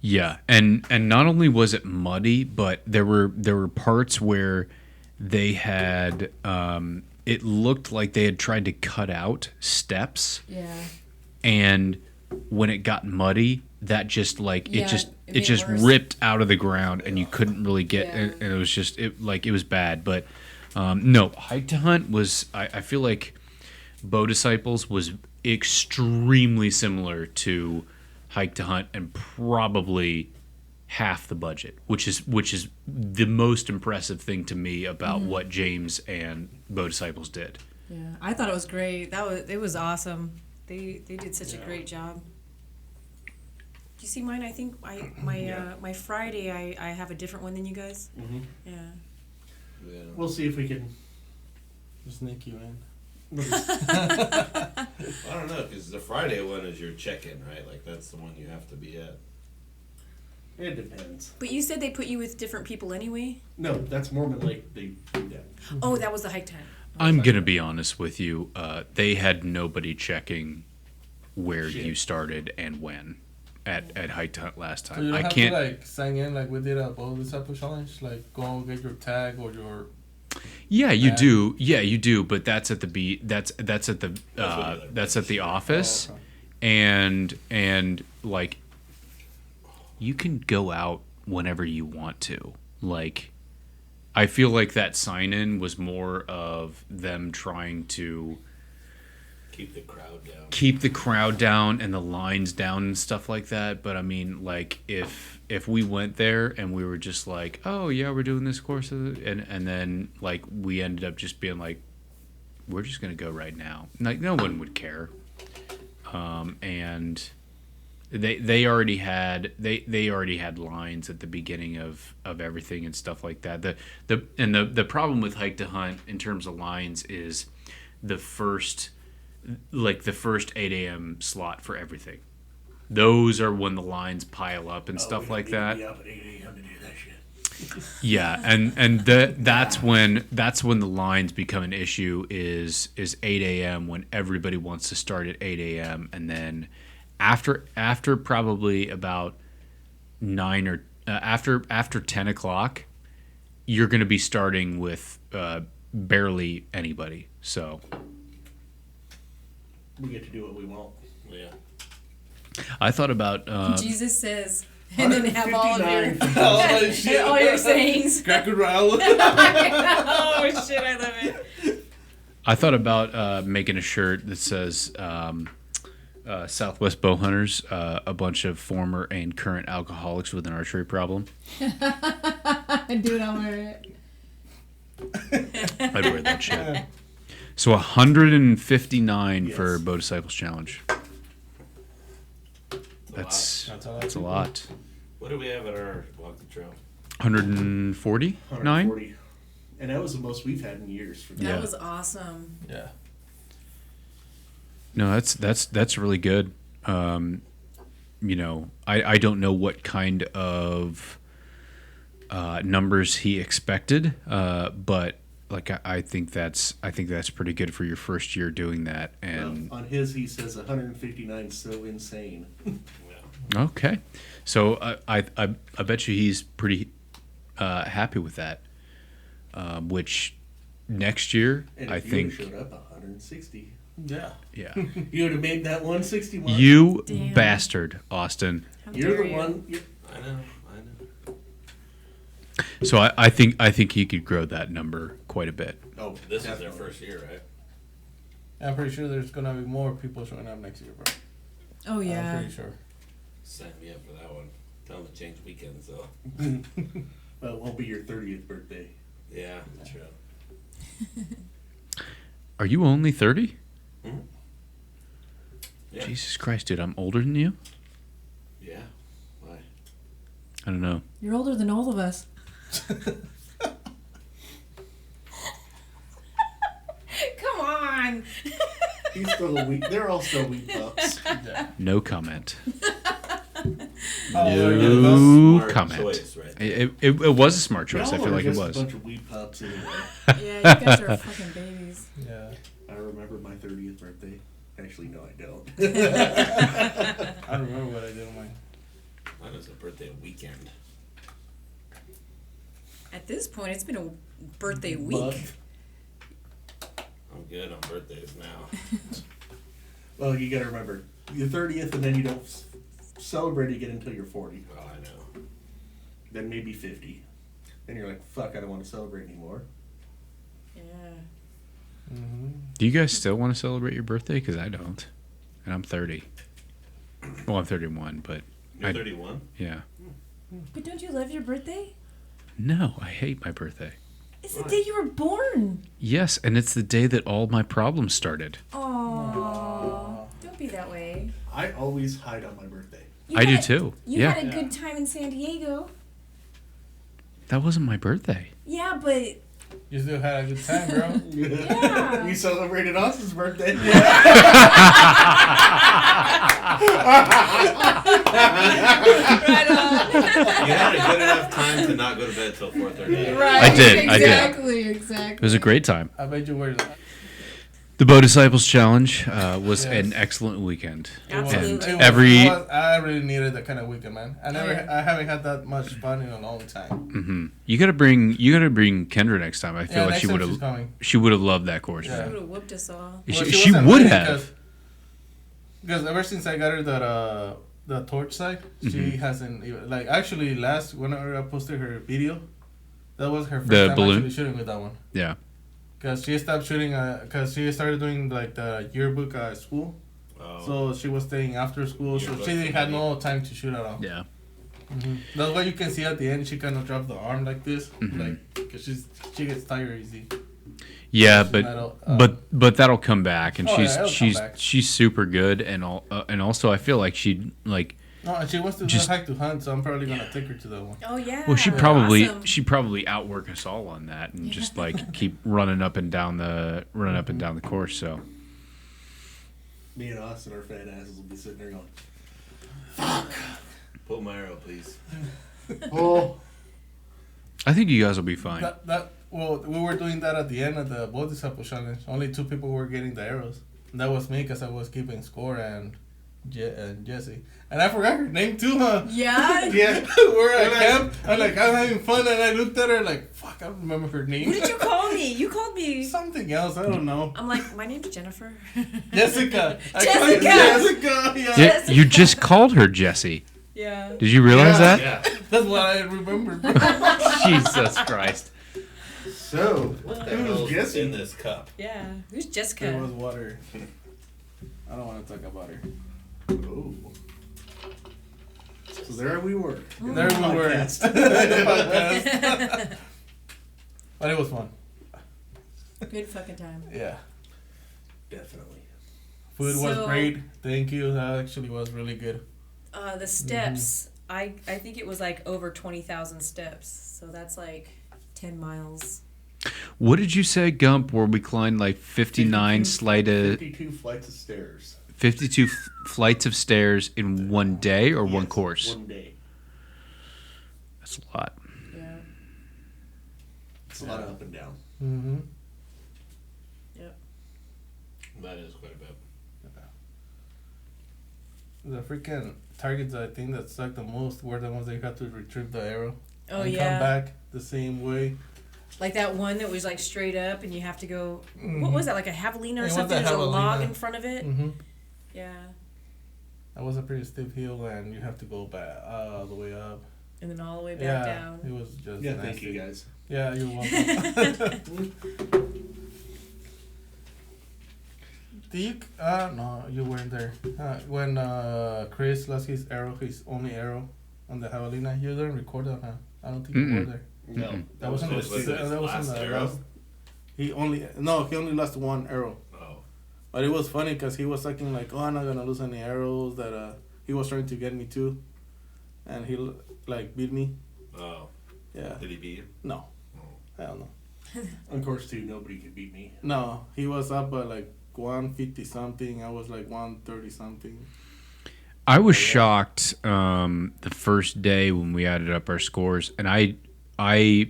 Yeah, and not only was it muddy, but there were parts where they had it looked like they had tried to cut out steps. Yeah. And when it got muddy, that just like it just worse. ripped out of the ground, and you couldn't really get. Yeah. And it was just it was bad. But no, hike to hunt was. I feel like Bow Disciples was extremely similar to hike to hunt, and probably half the budget, which is the most impressive thing to me about what James and Bow Disciples did. Yeah, I thought it was great. It was awesome. They did such a great job. Do you see mine? I think my Friday I have a different one than you guys. Mm-hmm. Yeah. We'll see if we can. sneak you in. I don't know, because the Friday one is your check-in, right? Like, that's the one you have to be at. It depends. But you said they put you with different people anyway? No, that's Mormon Lake. They do that. Oh, that was the hike time. I'm gonna be honest with you. They had nobody checking where Shit. you started and when at hike to hunt last So time. you don't I have can't. to like sign in like we did at Bow Disciple Challenge, like go get your tag or your. Yeah, you Bad. do. Yeah, you do. But that's at the that's at the that's at the office, Oh, okay. and like you can go out whenever you want to. Like, I feel like that sign in was more of them trying to Keep the crowd down. keep the crowd down and the lines down and stuff like that. But I mean, like, if we went there and we were just like, oh yeah, we're doing this course, and then like we ended up just being like, we're just gonna go right now, like no one would care. And they already had lines at the beginning of everything and stuff like that. The problem with hike to hunt in terms of lines is the first 8 a.m. slot for everything. Those are when the lines pile up and stuff like that. Up at 8 a.m. to do that shit. Yeah, and that's when the lines become an issue is 8 a.m. when everybody wants to start at 8 a.m. and then after probably about 9 or after 10 o'clock, you're going to be starting with barely anybody. So We get to do what we want. Yeah. I thought about Jesus says, and then have all of your 159. all your sayings. Cracker Barrel. Oh shit, I love it. I thought about making a shirt that says Southwest Bow Hunters, a bunch of former and current alcoholics with an archery problem. Dude, I'll wear it. I'd wear that shit. So 159 Yes. for Bow Disciples Challenge. That's a lot. What do we have at our walk the trail? 149? 140. And that was the most we've had in years. For That Yeah. was awesome. Yeah. No, that's really good. You know, I don't know what kind of numbers he expected, but like I think that's pretty good for your first year doing that. And On his, he says 159 is so insane. okay, so I bet you he's pretty happy with that. Which next year And I if you think showed up 160. Yeah. yeah. You would have made that 161. You Damn. bastard, Austin. How You're dare the you. one. I know. So I think he could grow that number quite a bit. Oh, This is their definitely. first year, right? I'm pretty sure there's gonna be more people showing up next year, bro. Oh I'm yeah. pretty sure. Sign me up for that one. Tell them to change weekends, though. Well, it won't be your 30th birthday. Yeah, true. Are you only 30? Hmm? Yeah. Jesus Christ, dude, I'm older than you? Yeah. Why? I don't know. You're older than all of us. Come on. He's still a weak. They're all still weak pups. Yeah. No comment. Oh, No Smart comment. choice, right? It was a smart choice. I Y'all feel are like it just was. a bunch of weak pups anyway. Yeah, you guys are fucking babies. Yeah. I remember my 30th birthday. Actually, no, I don't. I don't remember what I did on mine. Mine was a birthday weekend. At this point, it's been a birthday But- week. I'm good on birthdays now. Well, you gotta remember, your 30th, and then you don't celebrate it again until you're 40. Oh, I know. Then maybe 50. Then you're like, fuck, I don't want to celebrate anymore. Yeah. Mm-hmm. Do you guys still want to celebrate your birthday? Because I don't. And I'm 30. Well, I'm 31, but You're I- 31? yeah. But don't you love your birthday? No, I hate my birthday. It's the day you were born. Yes, and it's the day that all my problems started. Aww. Don't be that way. I always hide on my birthday. You I do had- too. You Yeah. had a good time in San Diego. That wasn't my birthday. Yeah, but You still had a good time, bro. Yeah. You celebrated Austin's birthday. right on. You had a good enough time to not go to bed till 4:30. Right. I did, I did. Exactly. Exactly. It was a great time. I bet you were. The Bow Disciples Challenge was Yes. an excellent weekend. Absolutely. And every I really needed that kind of weekend, man. I haven't had that much fun in a long time. mhm. You gotta bring Kendra next time. I feel like next she time would she's have coming. loved that course. Yeah. She would have whooped us all. Well, She wasn't would ready have. Because ever since I got her the torch sight, she Mhm. hasn't even, like, actually whenever I posted her video, that was her first The time balloon? actually shooting with that one. Yeah. Because she stopped shooting, because she started doing like the yearbook at school. Oh. So she was staying after school, so Yearbook she didn't had committee. no time to shoot at all. Yeah. That's why you can see at the end she kind of dropped the arm like this, Mhm. like because she gets tired easy. Yeah, She's but not, but that'll come back, and Oh, yeah, it'll come back. she's super good, and also I feel like she like no, and she wants to Just- hike to hunt, so I'm probably gonna take her to that one. Oh yeah. well she Awesome. probably outwork us all on that, and just like keep running up and down the course. So Me and Austin, our fat asses, will be sitting there going, Pull my arrow, please. oh. I think you guys will be fine. Well, we were doing that at the end of the Bow Disciple Challenge. Only 2 people were getting the arrows. And that was me because I was keeping score and Jesse. And I forgot her name too, huh? Yeah. Yeah. We're at camp. I'm like, I'm having fun, and I looked at her like, fuck, I don't remember her name. What did you call me? You called me. Something else, I don't know. I'm like, my name's Jennifer. Jessica. I Jessica. called her Jessica. Yeah. Yeah, you just called her Jessie. Yeah. Did you realize that? Yeah. That's what I remember. Jesus Christ. So, What the who's hell's Jesse? in this cup? Yeah. Who's There was Jessica? water. I don't want to talk about her. Oh. So there we were. There we were. Podcast. But it was fun. Good fucking time. Yeah. Definitely. Food was So- great. Thank you. That actually was really good. The steps, I think it was like over 20,000 steps. So that's like 10 miles. What did you say, Gump? Where we climbed like 59 slighted, 52 flights of stairs. 52 flights of stairs in one day or one Yes, course? One day. That's a lot. Yeah. It's a lot of up and down. Mm-hmm. Yep. That is quite a bit. The freaking targets I think that sucked the most were the ones that you had to retrieve the arrow. Oh, and yeah. come back the same way. Like that one that was like straight up and you have to go. Mhm. What was that? Like a javelina or It was something? a There's a log javelina. in front of it. Mm-hmm. Yeah. That was a pretty steep hill, and you have to go back all the way up. And then all the way back Yeah, down. it was just Yeah, nasty. thank you guys. Yeah, you're welcome. Do you? No, you weren't there. When Chris lost his arrow, his only arrow on the javelina, you didn't record that, huh? I don't think you were Mm-mm. there. No. Mm-mm. That was on the. Was it his That was on last the arrow? last. He only lost one arrow. Oh. But it was funny because he was acting like, oh, I'm not gonna lose any arrows. That he was trying to get me too, and he like beat me. Oh. Yeah. Did he beat you? No. Oh. Hell no. On course 2, nobody could beat me. No, he was up at like 150 something. I was like 130 something. I was shocked the first day when we added up our scores, and I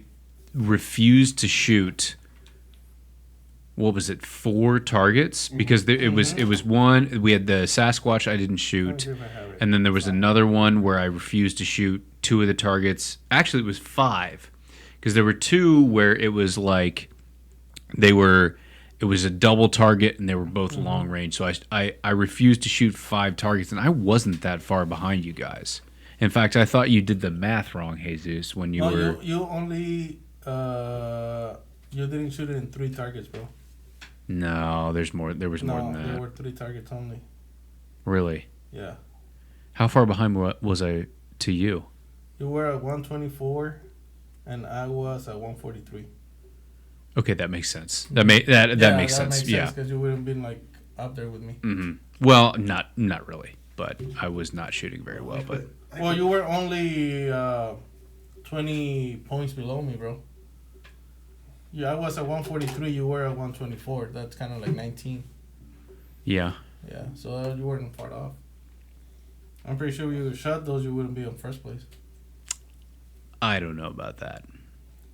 refused to shoot. What was it? 4 targets because it was one. We had the Sasquatch I didn't shoot, and then there was another one where I refused to shoot 2 of the targets. Actually, it was 5 because there were 2 where it was like it was a double target and they were both long range. So I refused to shoot 5 targets, and I wasn't that far behind you guys. In fact, I thought you did the math wrong, Jesus, when you No, were. you only you didn't shoot it in 3 targets, bro. No, there's more. There was more No, than there that. were 3 targets only. Really? Yeah, How far behind was I to you? you were at 124, and I was at 143. Okay, that makes sense. That makes sense. Yeah. because you wouldn't been like up there with me. Hmm. Well, not really, but I was not shooting very well. But Well, you were only 20 points below me, bro. Yeah, I was at 143. You were at 124. That's kind of like 19. yeah, Yeah, so you weren't far off. I'm pretty sure if you shot those, you wouldn't be in first place. I don't know about that.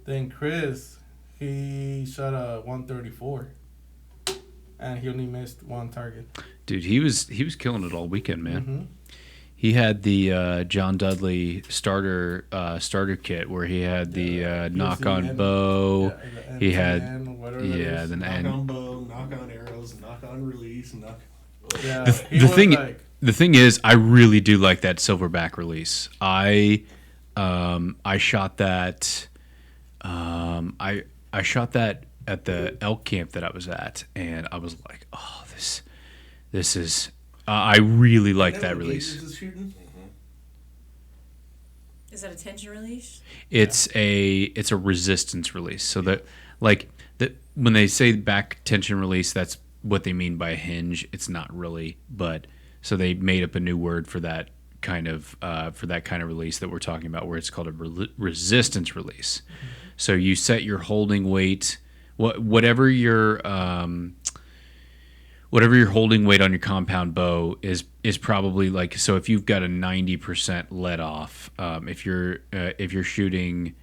Then Chris, he shot a 134, and he only missed 1 target. Dude, he was killing it all weekend, man. Mm-hmm. He had the John Dudley starter kit where he had the knock on PCN. bow. Yeah, He had Knock and on bow, knock on arrows, knock on release, knock. Yeah, the he was thing- like, the thing is, I really do like that silverback release. I shot that. I shot that at the elk camp that I was at, and I was like, oh, this is. I really like that release. Is shooting? Is that a tension release? It's a resistance release. So that when they say back tension release, that's what they mean by a hinge. It's not really, but so they made up a new word for that kind of release that we're talking about, where it's called a resistance release. Mm-hmm. So you set your holding weight, whatever your holding weight on your compound bow is probably like, so if you've got a 90% let off, if you're shooting,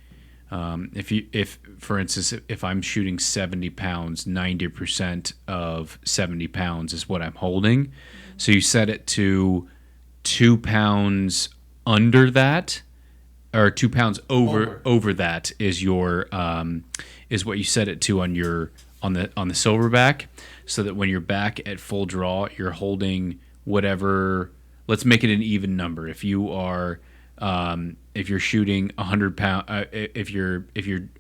if for instance, if I'm shooting 70 pounds, 90% of 70 pounds is what I'm holding. So you set it to 2 pounds under that, or 2 pounds over that is your is what you set it to on the silverback, so that when you're back at full draw, you're holding whatever. Let's make it an even number. If you are if you're shooting 100 pound, if you're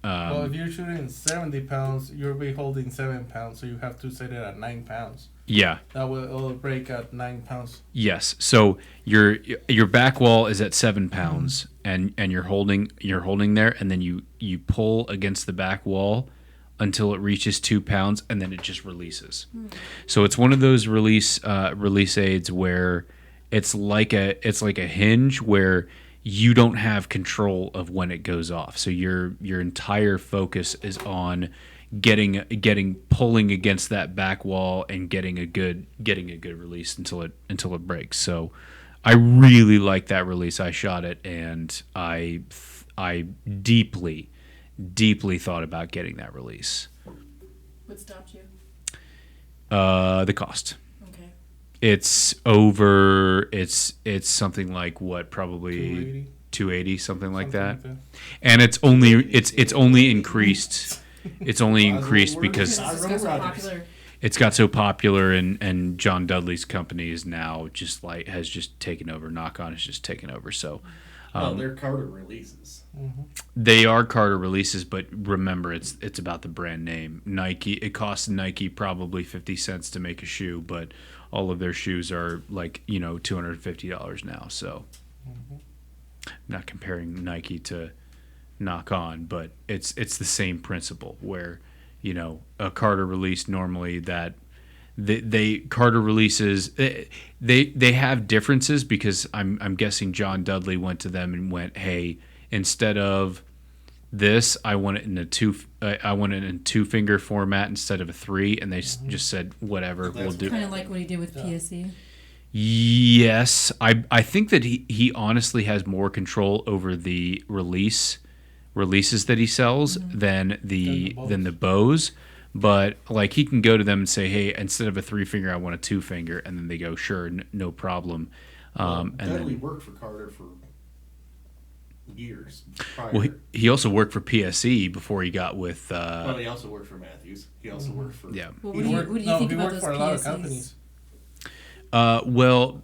well, if you're shooting 70 pounds, you'll be holding 7 pounds, so you have to set it at 9 pounds. yeah. That will it'll break at 9 pounds. Yes. So your back wall is at 7 pounds, and you're holding there, and then you pull against the back wall until it reaches 2 pounds, and then it just releases. So it's one of those release aids where it's like a hinge where you don't have control of when it goes off. So your entire focus is on pulling against that back wall and getting a good release until it breaks. So I really like that release. I shot it, and I deeply thought about getting that release. What stopped you? The cost. Okay. It's over. It's something like what, probably 280, something like that. And it's only increased. It's only increased because It's got so popular. it's got so popular, and John Dudley's company is now just has just taken over. Nock has just taken over. So they're Carter releases. they are Carter releases, but remember, it's about the brand name. Nike. It costs Nike probably 50 cents to make a shoe, but all of their shoes are like $250 now. So, not comparing Nike to Nock on, but it's the same principle where a Carter release normally that they Carter releases they have differences because I'm guessing John Dudley went to them and went, hey, instead of this, I want it in a two finger format instead of a 3, and they just said whatever, we'll do. Kind of like what he did with PSE. Yes, I think that he honestly has more control over the releases that he sells than the bows. But like he can go to them and say, hey, instead of a 3 finger, I want a 2 finger, and then they go, sure, no problem. And Dudley then worked for Carter for years prior. well, he also worked for PSE before he got with. Well, he also worked for Matthews. He also worked for. Yeah. Well, what do you think about those for a lot of PSEs? companies. Well,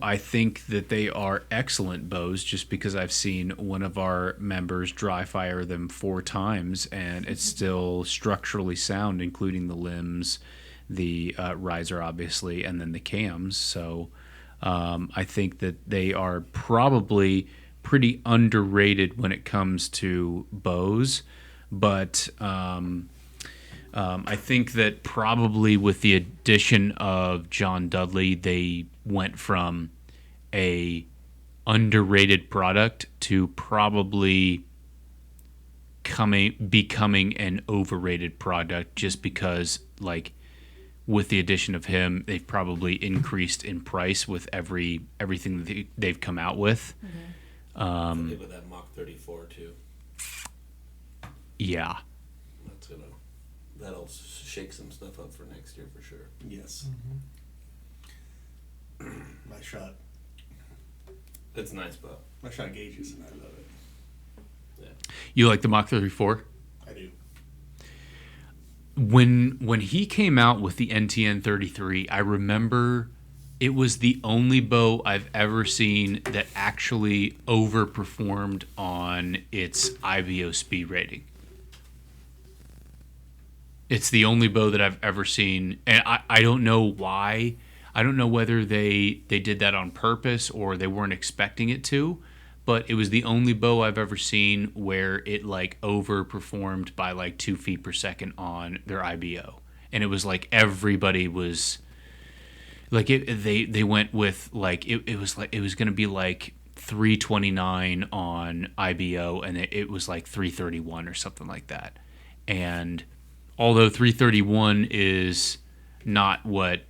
I think that they are excellent bows just because I've seen one of our members dry fire them 4 times and it's still structurally sound, including the limbs, the riser, obviously, and then the cams. So I think that they are probably pretty underrated when it comes to bows. But I think that probably with the addition of John Dudley, they went from a underrated product to probably becoming an overrated product, just because, like, with the addition of him, they've probably increased in price with everything that they've come out with. With that Mach 34 too. Yeah. That'll shake some stuff up for next year for sure. Yes. My shot. It's nice, bow. My shot gauges, and I love it. Yeah. You like the Mach 34? I do. When he came out with the NTN 33, I remember it was the only bow I've ever seen that actually overperformed on its IBO speed rating. It's the only bow that I've ever seen, and I don't know why. I don't know whether they did that on purpose or they weren't expecting it to, but it was the only bow I've ever seen where it like overperformed by like 2 feet per second on their IBO. And it was like everybody was like they went with like it was going to be like 329 on IBO, and it was like 331 or something like that. And although 331 is not what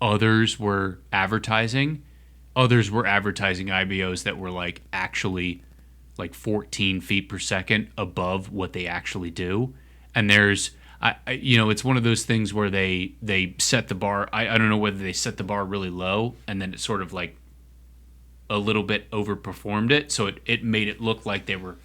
others were advertising IBOs that were like actually like 14 feet per second above what they actually do. And there's, it's one of those things where they set the bar. I don't know whether they set the bar really low and then it sort of like a little bit overperformed it. So it made it look like they were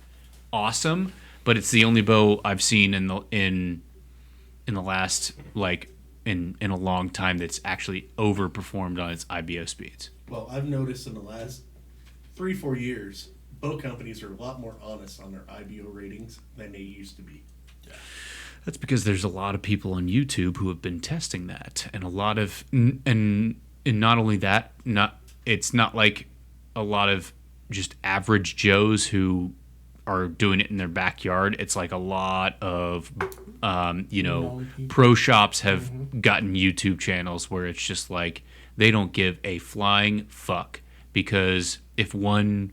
awesome, but it's the only bow I've seen in the last, like, in a long time that's actually overperformed on its IBO speeds. Well, I've noticed in the last 3-4 years, bow companies are a lot more honest on their IBO ratings than they used to be. That's because there's a lot of people on YouTube who have been testing that, and a lot of, and not only that, it's not like a lot of just average Joes who are doing it in their backyard. It's like a lot of pro shops have gotten YouTube channels where it's just like they don't give a flying fuck, because if one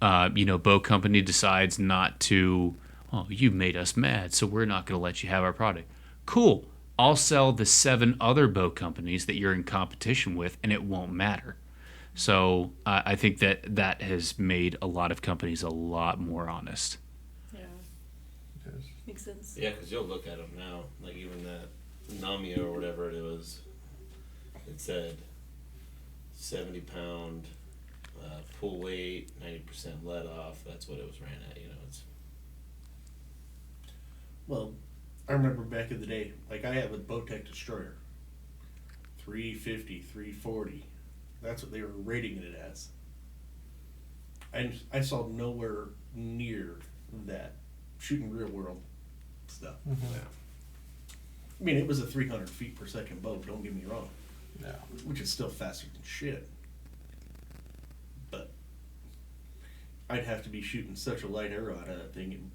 bow company decides not to, oh, you made us mad, so we're not going to let you have our product. Cool. I'll sell the 7 other bow companies that you're in competition with, and it won't matter. So I think that has made a lot of companies a lot more honest. Yeah. Makes sense. Yeah, because you'll look at them now, like even that Namio or whatever it was. It said 70-pound pull weight, 90% let off. That's what it was ran at. It's. Well, I remember back in the day, like I have a Bowtech Destroyer, 350, 340. That's what they were rating it as. And I saw nowhere near that shooting real world stuff. Mm-hmm. Yeah. I mean, it was a 300 feet per second bow, don't get me wrong, Yeah. which is still faster than shit. But I'd have to be shooting such a light arrow out of that thing.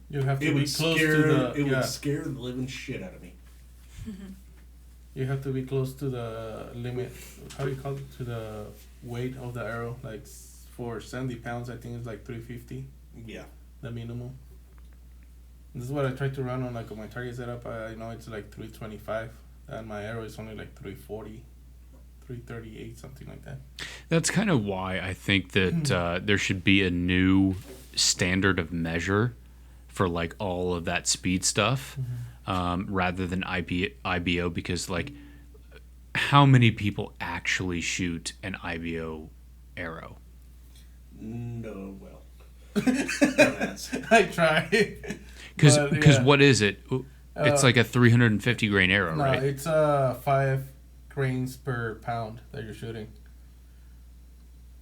You have to It be would close scare, to the. it would scare the living shit out of me. You have to be close to the limit. How do you call it? To the weight of the arrow. Like for 70 pounds, I think it's like 350. Yeah. The minimum. This is what I try to run on, like on my target setup. I know it's like 325, and my arrow is only like 340, 338, something like that. That's kind of why I think that there should be a new standard of measure for like all of that speed stuff, rather than IBO, because like how many people actually shoot an IBO arrow? No, well. That's- I try. Because what is it? It's like a 350 grain arrow, No, right? it's 5 grains per pound that you're shooting.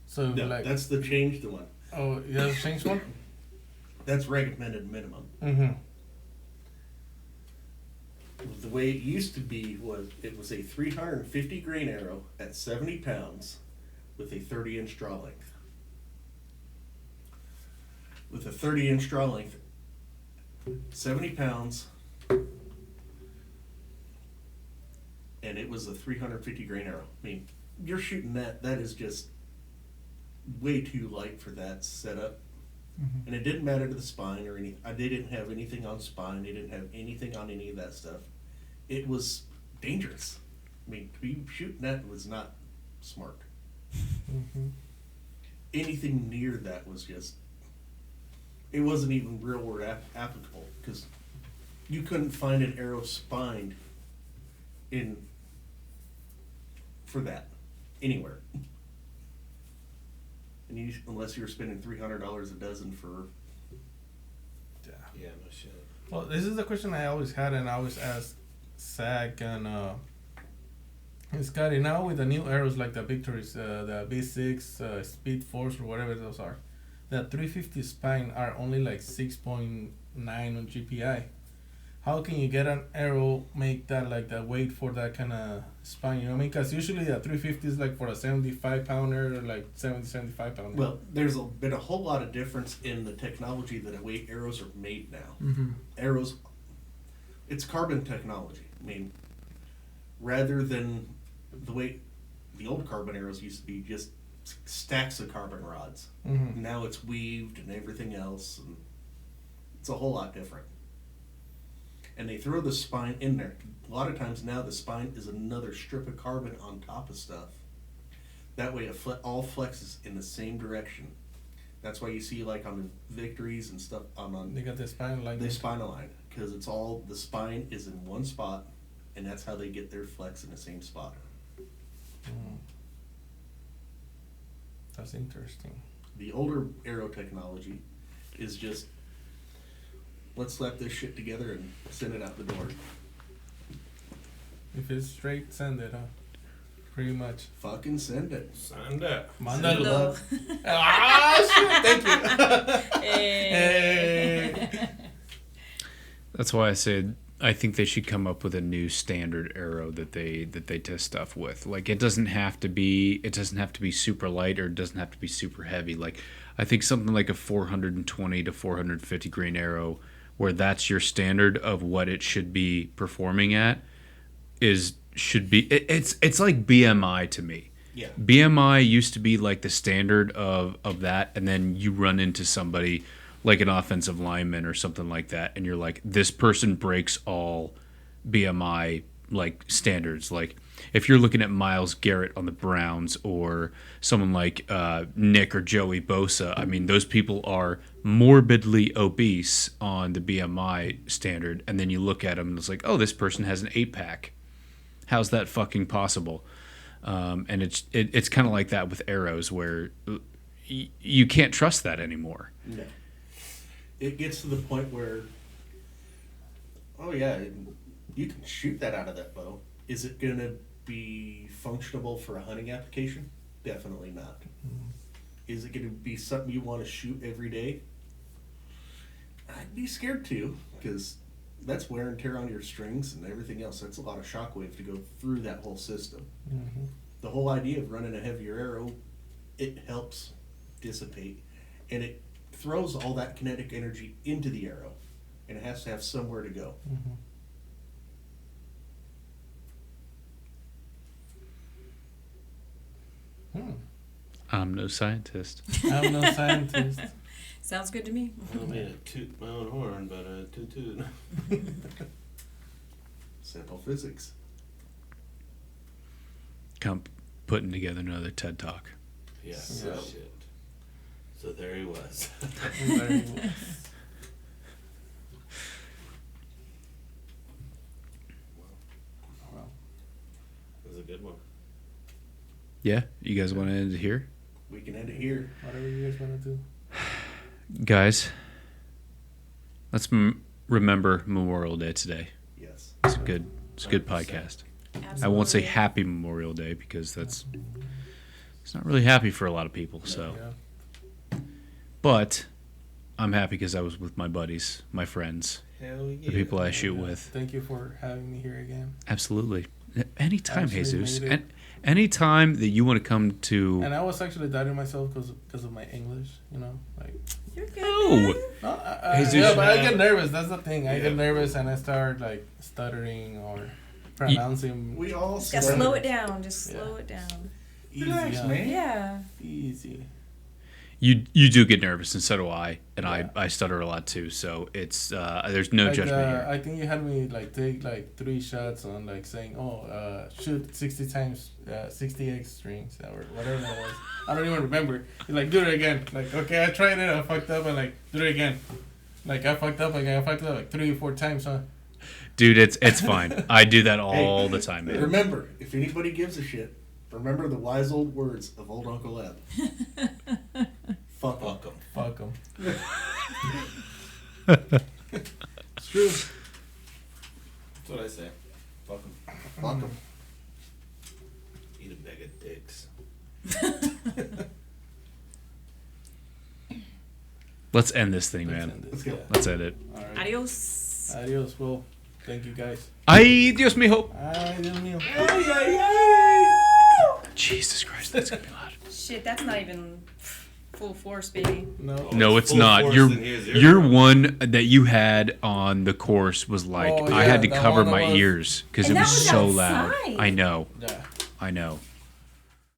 So no, like, that's the changed one. oh, you have changed one? That's recommended minimum. Mm-hmm. The way it used to be was it was a 350 grain arrow at 70 pounds with a 30-inch draw length. With a 30-inch draw length, 70 pounds, and it was a 350 grain arrow. I mean, you're shooting that is just way too light for that setup. Mm-hmm. And it didn't matter to the spine or anything. They didn't have anything on spine. They didn't have anything on any of that stuff. It was dangerous. I mean, to be shooting that was not smart. Mm-hmm. Anything near that was just, it wasn't even real world applicable, because you couldn't find an arrow spined for that anywhere. And unless you were spending $300 a dozen for. Yeah. Yeah, no shit. Well, this is the question I always had, and I always asked Zach and Scotty. Now with the new arrows like the Victories, the B6, Speed Force, or whatever those are, the 350 spine are only like 6.9 on GPI. How can you get an arrow make that like the weight for that kind of spine? You know what I mean? Because usually the 350 is like for a 75 pounder or like 75 pounder. Well, there's been a whole lot of difference in the technology that the way arrows are made now. Mm-hmm. Arrows, it's carbon technology. I mean, rather than the way the old carbon arrows used to be just stacks of carbon rods. Mm-hmm. Now it's weaved and everything else, and it's a whole lot different. And they throw the spine in there. A lot of times now the spine is another strip of carbon on top of stuff. That way it all flexes in the same direction. That's why you see like on the Victories and stuff on They got the spine like the this. spine line, because it's all, the spine is in one spot, and that's how they get their flex in the same spot. Mm. That's interesting. The older arrow technology is just, let's slap this shit together and send it out the door. If it's straight, send it, huh? Pretty much. Fucking send it. Signed up. Send love. Ah, shit, thank you. Hey. That's why I said I think they should come up with a new standard arrow that they test stuff with. Like it doesn't have to be super light, or it doesn't have to be super heavy. Like I think something like a 420 to 450 grain arrow where that's your standard of what it should be performing at, it's like BMI to me. Yeah. BMI used to be like the standard of that, and then you run into somebody like an offensive lineman or something like that, and you're like, this person breaks all BMI like standards. Like if you're looking at Myles Garrett on the Browns or someone like Nick or Joey Bosa, I mean, those people are morbidly obese on the BMI standard, and then you look at them and it's like, oh, this person has an 8-pack. How's that fucking possible? And it's kind of like that with arrows, where you can't trust that anymore. No. It gets to the point where, oh yeah, you can shoot that out of that bow. Is it going to be functional for a hunting application? Definitely not. Is it going to be something you want to shoot every day? I'd be scared too, because that's wear and tear on your strings and everything else. That's a lot of shockwave to go through that whole system. Mm-hmm. The whole idea of running a heavier arrow, it helps dissipate, and it throws all that kinetic energy into the arrow, and it has to have somewhere to go. I'm no scientist. I'm no scientist. Sounds good to me. I don't mean to toot my own horn, but toot toot. Simple physics. Come putting together another TED Talk. Yeah, Yeah. shit. So there he was. Very well. Well, That was a good one. Yeah, you guys want to end it here? We can end it here. whatever you guys want to do. Guys, let's remember Memorial Day today. Yes. It's a good 100%. podcast. Absolutely. I won't say happy Memorial Day because it's not really happy for a lot of people. So, Yeah. but I'm happy because I was with my buddies, my friends, Hell yeah. the people I shoot Yeah. with. Thank you for having me here again. Absolutely, anytime, Actually Jesus. made it. Anytime that you want to come to. And I was actually doubting myself because of my English, you know, like. You're good. No. No, Jesus, yeah, but I yeah. get nervous. That's the thing. I Yeah. get nervous and I start like stuttering or pronouncing. We all Just gotta slow it down. Just Yeah. slow it down. Easy, Relax, yeah. man. Yeah. Easy. You do get nervous, and so do I, and Yeah. I stutter a lot too. So it's there's no Like, judgment here. I think you had me like take like 3 shots on like saying, shoot 60 times 60x strings or whatever that was. I don't even remember. You're like, do it again. Like, okay, I tried it, I fucked up, and like, do it again. Like, I fucked up like 3 or 4 times, huh? Dude, it's fine. I do that all the time, man. Remember, if anybody gives a shit, remember the wise old words of old Uncle Eb. Fuck 'em. Fuck 'em. Fuck them. It's true. That's what I say. Fuck 'em. Fuck 'em. Eat a bag of dicks. Let's end this thing, man. Let's go. Let's end it. All right. Adios. Adios. Well, thank you guys. Ay, Dios mijo. Ay, Dios mío. Jesus Christ, that's gonna be loud. Shit, that's not even full force, baby. No. No, it's Full not. force Your in here, zero. your one that you had on the course was like Oh, I had to yeah, that cover one my was- ears because it And that was was so loud. outside. I know. Yeah. I know.